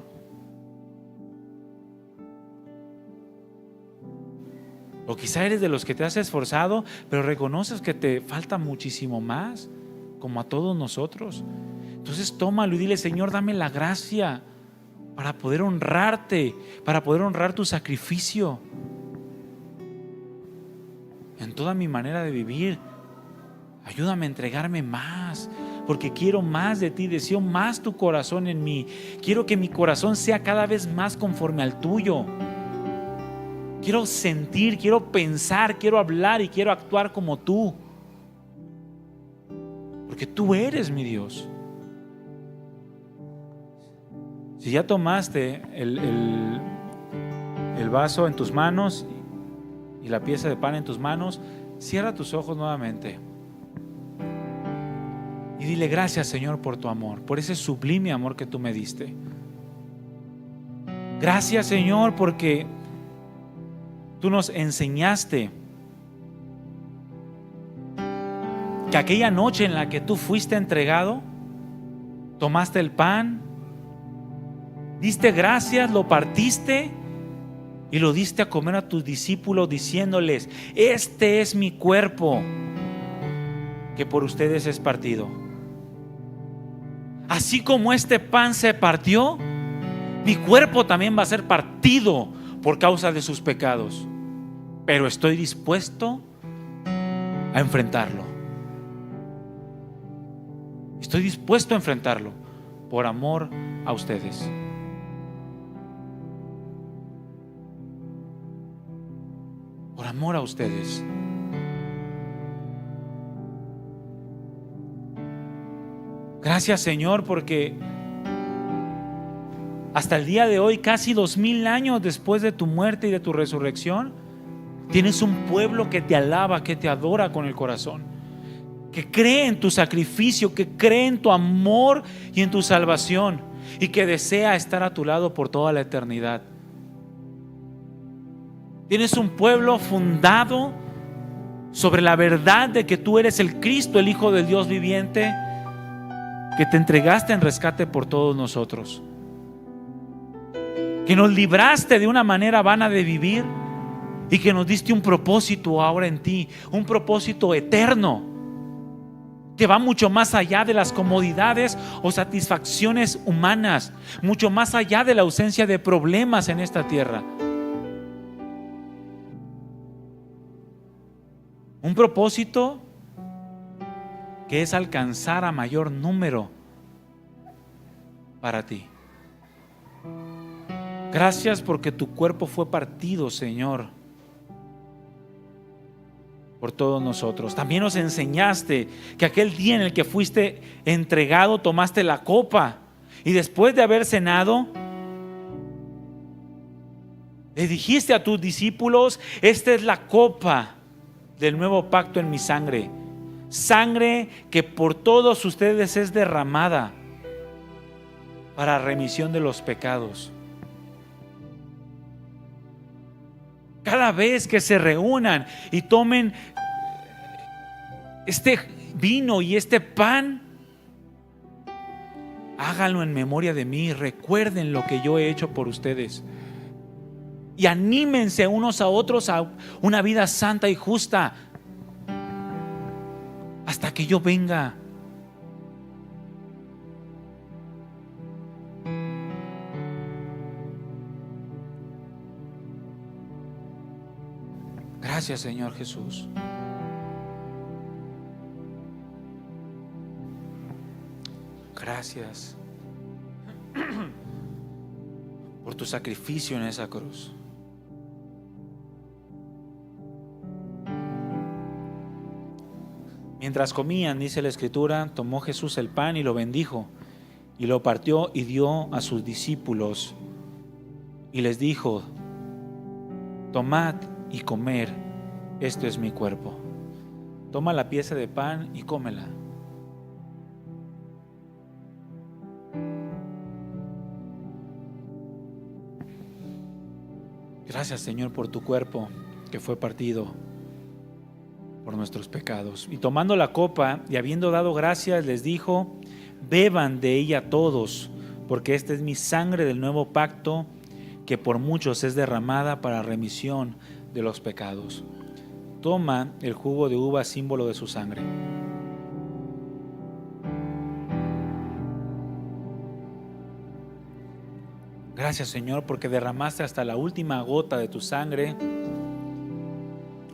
O quizá eres de los que te has esforzado, pero reconoces que te falta muchísimo más, como a todos nosotros. Entonces tómalo y dile: Señor, dame la gracia para poder honrarte, para poder honrar tu sacrificio en toda mi manera de vivir. Ayúdame a entregarme más, porque quiero más de ti, deseo más tu corazón en mí. Quiero que mi corazón sea cada vez más conforme al tuyo. Quiero sentir, quiero pensar, quiero hablar y quiero actuar como tú, porque tú eres mi Dios. Si ya tomaste el vaso en tus manos y la pieza de pan en tus manos, cierra tus ojos nuevamente y dile: gracias, Señor, por tu amor, por ese sublime amor que tú me diste. Gracias, Señor, porque tú nos enseñaste que aquella noche en la que tú fuiste entregado, tomaste el pan, diste gracias, lo partiste y lo diste a comer a tus discípulos, diciéndoles: este es mi cuerpo que por ustedes es partido. Así como este pan se partió, mi cuerpo también va a ser partido por causa de sus pecados, pero estoy dispuesto a enfrentarlo. Estoy dispuesto a enfrentarlo por amor a ustedes. Por amor a ustedes. Gracias, Señor, porque hasta el día de hoy, casi 2000 años después de tu muerte y de tu resurrección, tienes un pueblo que te alaba, que te adora con el corazón, que cree en tu sacrificio, que cree en tu amor y en tu salvación, y que desea estar a tu lado por toda la eternidad. Tienes un pueblo fundado sobre la verdad de que tú eres el Cristo, el Hijo del Dios viviente, que te entregaste en rescate por todos nosotros, que nos libraste de una manera vana de vivir y que nos diste un propósito ahora en ti, un propósito eterno que va mucho más allá de las comodidades o satisfacciones humanas, mucho más allá de la ausencia de problemas en esta tierra. Un propósito que es alcanzar a mayor número para ti. Gracias porque tu cuerpo fue partido, Señor, por todos nosotros. También nos enseñaste que aquel día en el que fuiste entregado, tomaste la copa y después de haber cenado, le dijiste a tus discípulos: esta es la copa del nuevo pacto en mi sangre, sangre que por todos ustedes es derramada para remisión de los pecados. Cada vez que se reúnan y tomen este vino y este pan, háganlo en memoria de mí. Recuerden lo que yo he hecho por ustedes y anímense unos a otros a una vida santa y justa hasta que yo venga. Gracias, Señor Jesús. Gracias por tu sacrificio en esa cruz. Mientras comían, dice la Escritura, tomó Jesús el pan y lo bendijo, y lo partió y dio a sus discípulos, y les dijo: tomad y comer, esto es mi cuerpo. Toma la pieza de pan y cómela. Gracias, Señor, por tu cuerpo que fue partido por nuestros pecados. Y tomando la copa y habiendo dado gracias, les dijo: beban de ella todos, porque esta es mi sangre del nuevo pacto, que por muchos es derramada para remisión de los pecados. Toma el jugo de uva, símbolo de su sangre. Gracias, Señor, porque derramaste hasta la última gota de tu sangre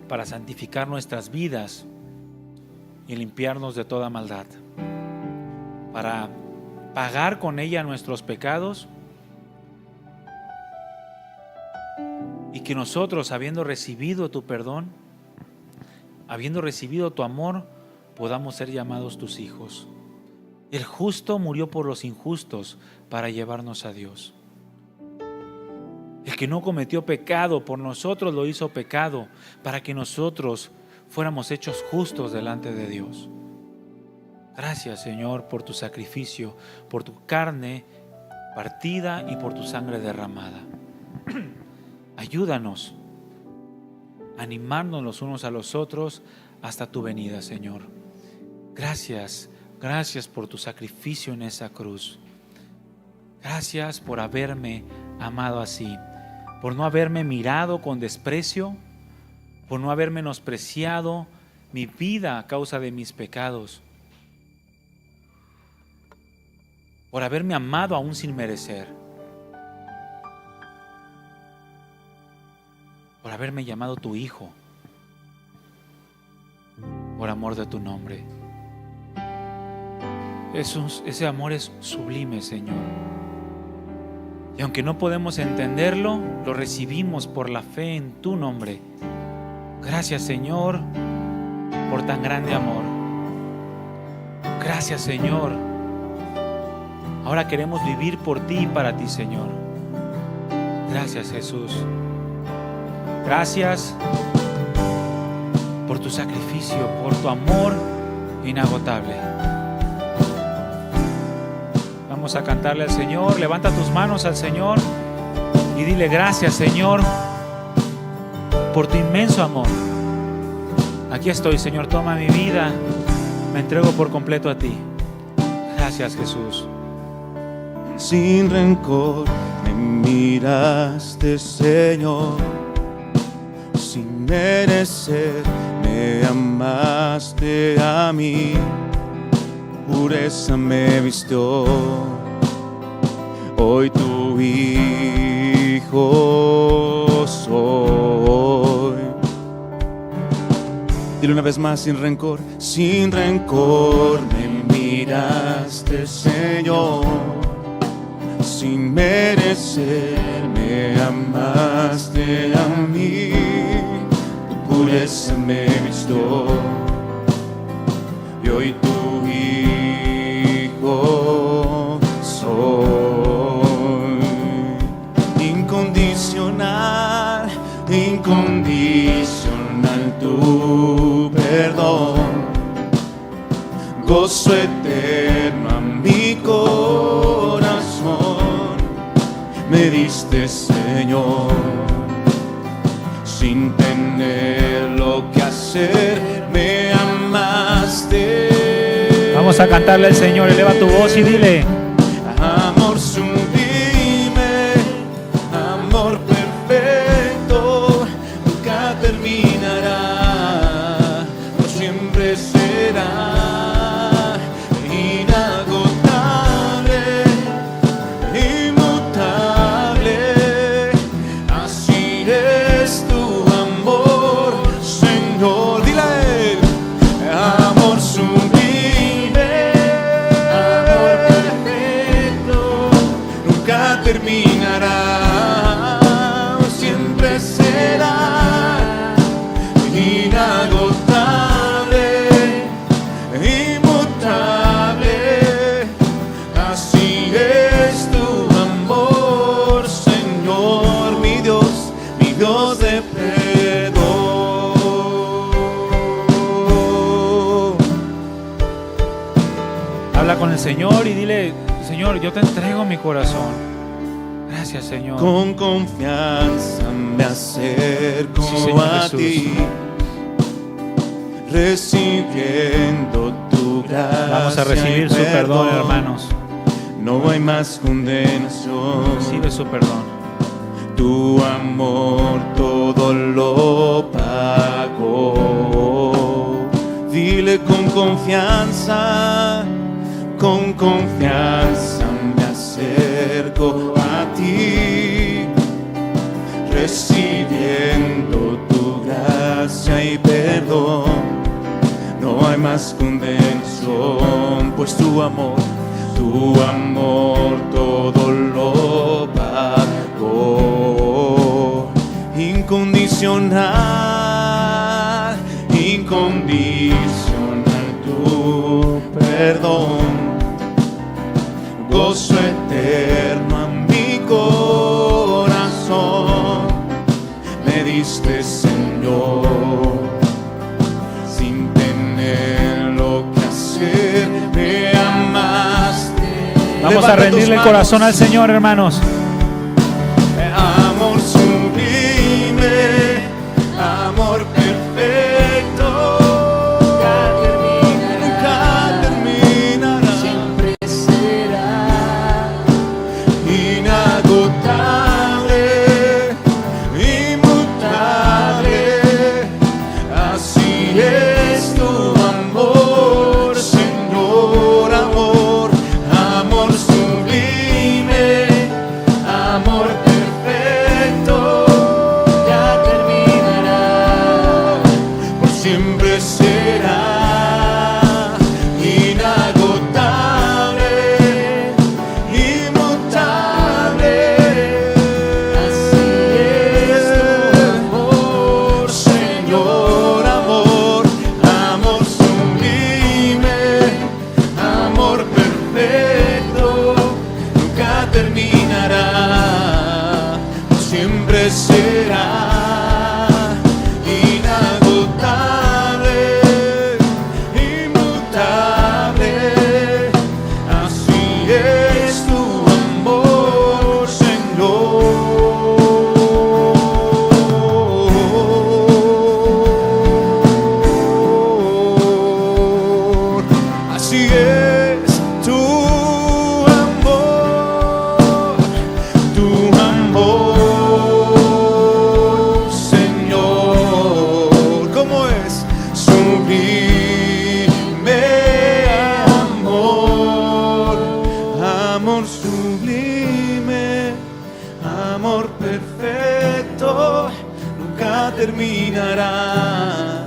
para santificar nuestras vidas y limpiarnos de toda maldad, para pagar con ella nuestros pecados, y que nosotros, habiendo recibido tu perdón, habiendo recibido tu amor, podamos ser llamados tus hijos. El justo murió por los injustos para llevarnos a Dios. El que no cometió pecado por nosotros lo hizo pecado para que nosotros fuéramos hechos justos delante de Dios. Gracias, Señor, por tu sacrificio, por tu carne partida y por tu sangre derramada. Ayúdanos a animarnos los unos a los otros hasta tu venida, Señor. Gracias, gracias por tu sacrificio en esa cruz. Gracias por haberme amado así, por no haberme mirado con desprecio, por no haber menospreciado mi vida a causa de mis pecados, por haberme amado aún sin merecer, por haberme llamado tu hijo, por amor de tu nombre. Ese amor es sublime, Señor. Y aunque no podemos entenderlo, lo recibimos por la fe en tu nombre. Gracias, Señor, por tan grande amor. Gracias, Señor. Ahora queremos vivir por ti y para ti, Señor. Gracias, Jesús. Gracias por tu sacrificio, por tu amor inagotable. Vamos a cantarle al Señor. Levanta tus manos al Señor y dile: gracias, Señor, por tu inmenso amor. Aquí estoy, Señor, toma mi vida, me entrego por completo a ti. Gracias, Jesús. Sin rencor me miraste, Señor, sin merecer me amaste a mí, pureza me vistió, hoy tu hijo soy. Dile una vez más, sin rencor me miraste, Señor, sin merecer me amaste a mí, tu pureza me vistió, y hoy tu hijo soy. Incondicional, incondicional tu perdón, gozo eterno a mi corazón me diste, Señor, sin tener lo que hacer me amaste. Vamos a cantarle al Señor, eleva tu voz y dile: amor sublime, amor perfecto, nunca terminará, por siempre será. Terminará, siempre será inagotable, inmutable. Así es tu amor, Señor, mi Dios de perdón. habla con el Señor y dile: Señor, yo te entrego mi corazón. Gracias, Señor. Con confianza me acerco a ti, recibiendo tu gracia. Vamos a recibir su perdón, hermanos. No hay más condenación. Recibe su perdón. Tu amor todo lo pagó. Dile con confianza me acerco a ti, recibiendo tu gracia y perdón. No hay más condenación, pues tu amor todo lo pagó. Incondicional, incondicional tu perdón, gozo eterno a mi corazón me diste, Señor, sin tener lo que hacer me amaste. Vamos a rendirle el corazón al Señor, hermanos. Amor sublime, amor perfecto, nunca terminará, siempre será inagotable, inmutable. Así es tu amor, Señor, amor sublime, terminará,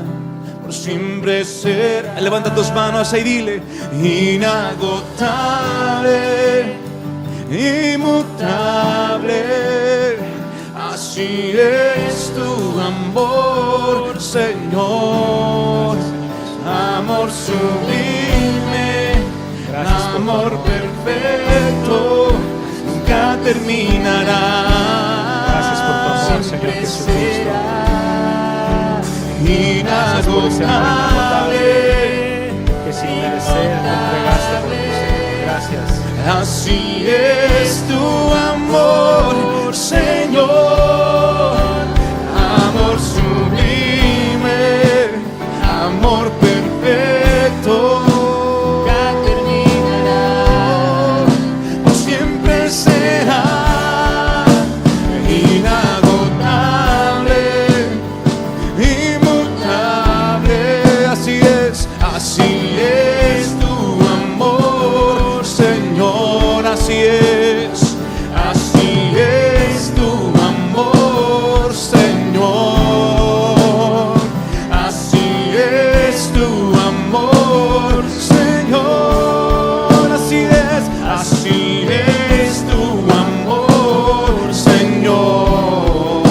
por siempre será. Levanta tus manos y dile: inagotable, inmutable, así es tu amor, Señor. Amor sublime, amor perfecto, nunca terminará. Gracias por tu amor, Señor Jesucristo. Inagotable, que sin merecer te entregaste por nosotros. Gracias. así es tu amor, Señor. Amor sublime, amor perfecto, nunca terminará, por siempre será. Inagotable, inmutable, así es tu amor, Señor, así es tu amor, Señor, así es tu amor, Señor, así es tu amor, Señor,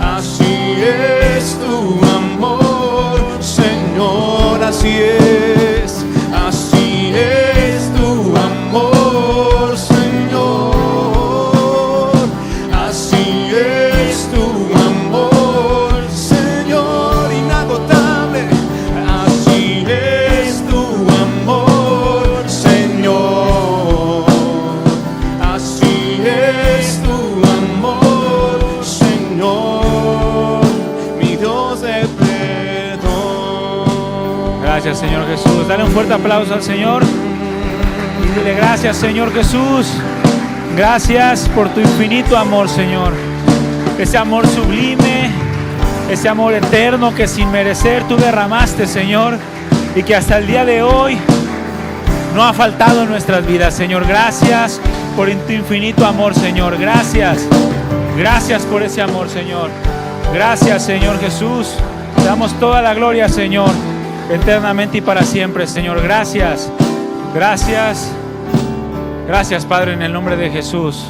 así es tu amor, Señor, así es tu amor, Señor, así es tu amor, Señor, inagotable, así es tu amor, Señor, así es tu amor, Señor, mi Dios de perdón. Gracias, Señor Jesús. Dale un fuerte aplauso al Señor. Y dile: gracias, Señor Jesús. Gracias por tu infinito amor, Señor. Ese amor sublime, ese amor eterno que sin merecer tú derramaste, Señor, y que hasta el día de hoy no ha faltado en nuestras vidas, Señor. Gracias por tu infinito amor, Señor. Gracias. Gracias por ese amor, Señor. Gracias, Señor Jesús. Te damos toda la gloria, Señor, eternamente y para siempre, Señor. Gracias. Gracias. Gracias, Padre, en el nombre de Jesús.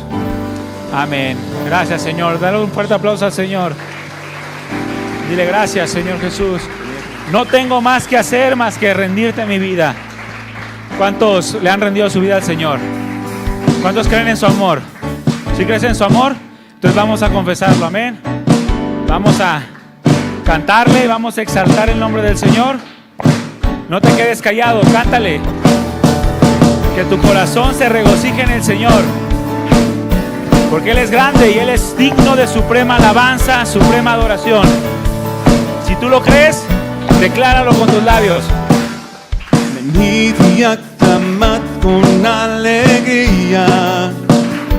Amén. Gracias, Señor. Dale un fuerte aplauso al Señor. Dile: gracias, Señor Jesús. No tengo más que hacer más que rendirte mi vida. ¿Cuántos le han rendido su vida al Señor? ¿Cuántos creen en su amor? ¿Sí crees en su amor? Entonces vamos a confesarlo. Amén. Vamos a cantarle, vamos a exaltar el nombre del Señor. No te quedes callado, cántale. Que tu corazón se regocije en el Señor, porque Él es grande y Él es digno de suprema alabanza, suprema adoración. Si tú lo crees, decláralo con tus labios. Venid y aclamad con alegría.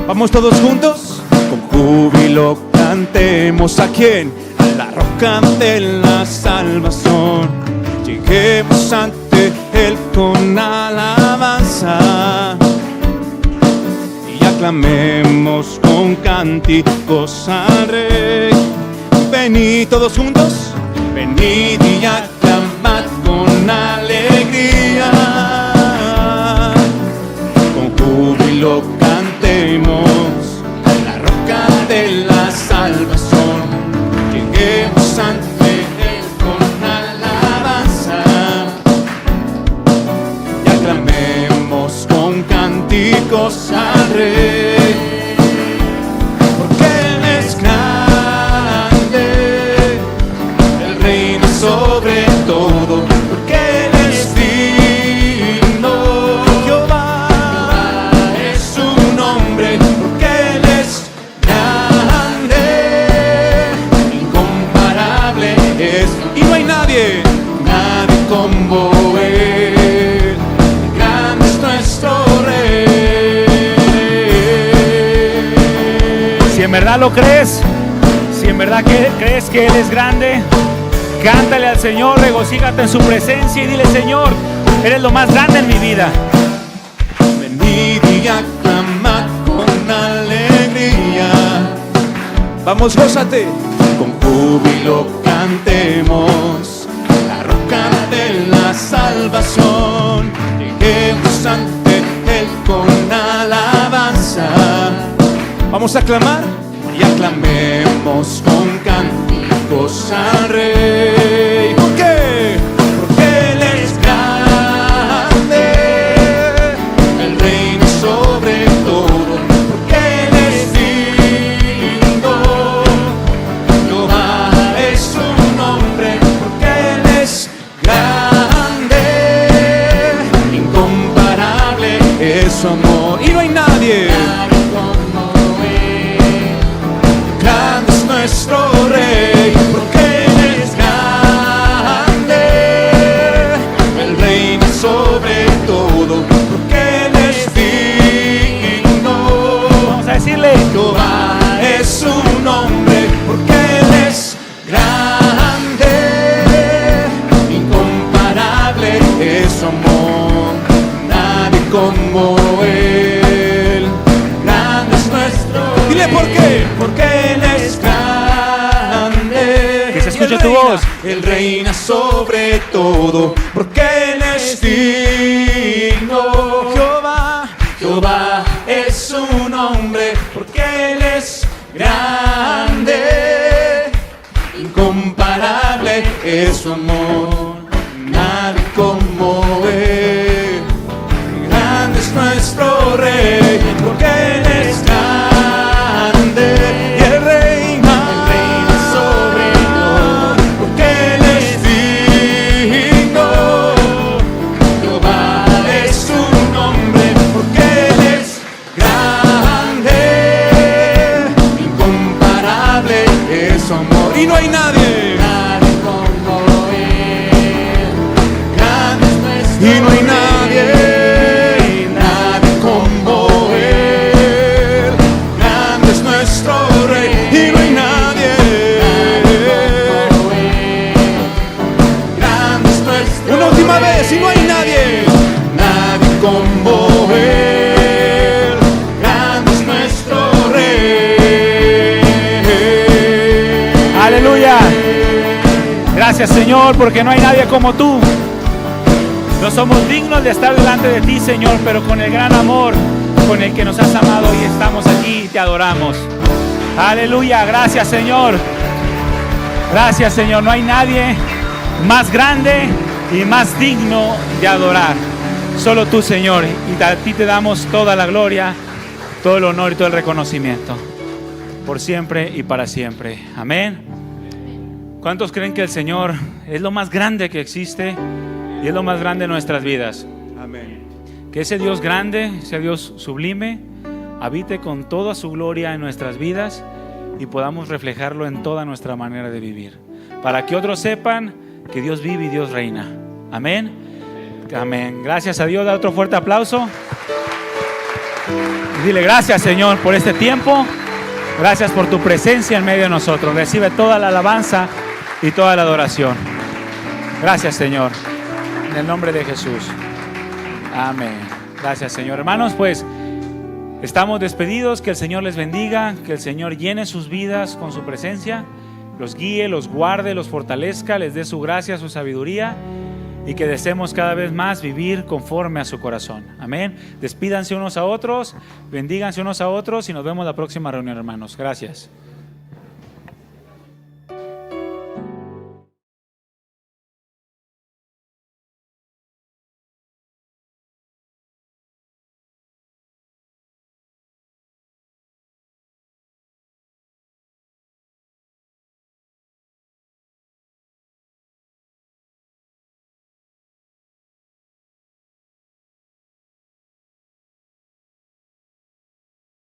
Vamos todos juntos, con júbilo cantemos. ¿A quién? A la roca de la salvación. Lleguemos ante Él con alabanza y aclamemos con cánticos al Rey. Venid todos juntos, venid y aclamad con alegría. Con júbilo cantemos a la roca de la salvación. Lleguemos ante Él con alabanza y aclamemos con cánticos al Rey. Porque Él es grande, Él reina sobre todo. Porque Él es digno, Jehová es su nombre. Porque Él es grande, incomparable es, y no hay nadie como Él. Grande es nuestro Rey. Si en verdad lo crees, si en verdad crees que Él es grande, cántale al Señor, regocíjate en su presencia y dile: Señor, eres lo más grande en mi vida. Venid y aclamad con alegría. Vamos, gózate con júbilo cantemos, la roca de la salvación. Lleguemos ante Él con alabanza. Vamos a clamar y aclamemos con cánticos al Rey. ¿Por qué? Porque Él es grande, Él reina sobre todo, porque Él es digno. Jehová es su nombre, porque Él es grande, incomparable es su amor. Y no hay nadie. Grande es nuestro Rey, porque Él es grande, Él reina sobre todo, porque Él es digno. Vamos a decirle: Jehová es su nombre, porque Él es grande, incomparable es su amor, nadie como Él. Grande es nuestro. Dile por qué, porque Él es grande. Que se escuche tu voz. Él reina sobre todo, porque Él es digno. Jehová, Jehová es su nombre, porque Él es grande, incomparable es su amor, nadie como Él. Grande es nuestro Rey, porque Él es grande, y Él reina sobre todo, porque Él es digno. Jehová es su nombre, porque Él es grande, incomparable es su amor. Y no hay nadie, nadie como Él. Grande es nuestro Rey, y no hay nadie. Si no hay nadie, nadie como Él. Grande es nuestro Rey. aleluya. Gracias, Señor, porque no hay nadie como tú. No somos dignos de estar delante de ti, Señor, pero con el gran amor con el que nos has amado, hoy estamos aquí y te adoramos. Aleluya. Gracias, Señor. Gracias, Señor. No hay nadie más grande y más digno de adorar. Solo tú, Señor, y a ti te damos toda la gloria, todo el honor y todo el reconocimiento, por siempre y para siempre. Amén. ¿Cuántos creen que el Señor es lo más grande que existe y es lo más grande en nuestras vidas? Amén. Que ese Dios grande, ese Dios sublime, habite con toda su gloria en nuestras vidas y podamos reflejarlo en toda nuestra manera de vivir, para que otros sepan que Dios vive y Dios reina. Amén. Amén. Gracias a Dios. Da otro fuerte aplauso. Dile: gracias, Señor, por este tiempo. Gracias por tu presencia en medio de nosotros. Recibe toda la alabanza y toda la adoración. Gracias, Señor, en el nombre de Jesús. Amén. Gracias, Señor. Hermanos, pues estamos despedidos. Que el Señor les bendiga, que el Señor llene sus vidas con su presencia, los guíe, los guarde, los fortalezca, les dé su gracia, su sabiduría, y que deseemos cada vez más vivir conforme a su corazón. Amén. Despídanse unos a otros, bendíganse unos a otros y nos vemos la próxima reunión, hermanos. Gracias.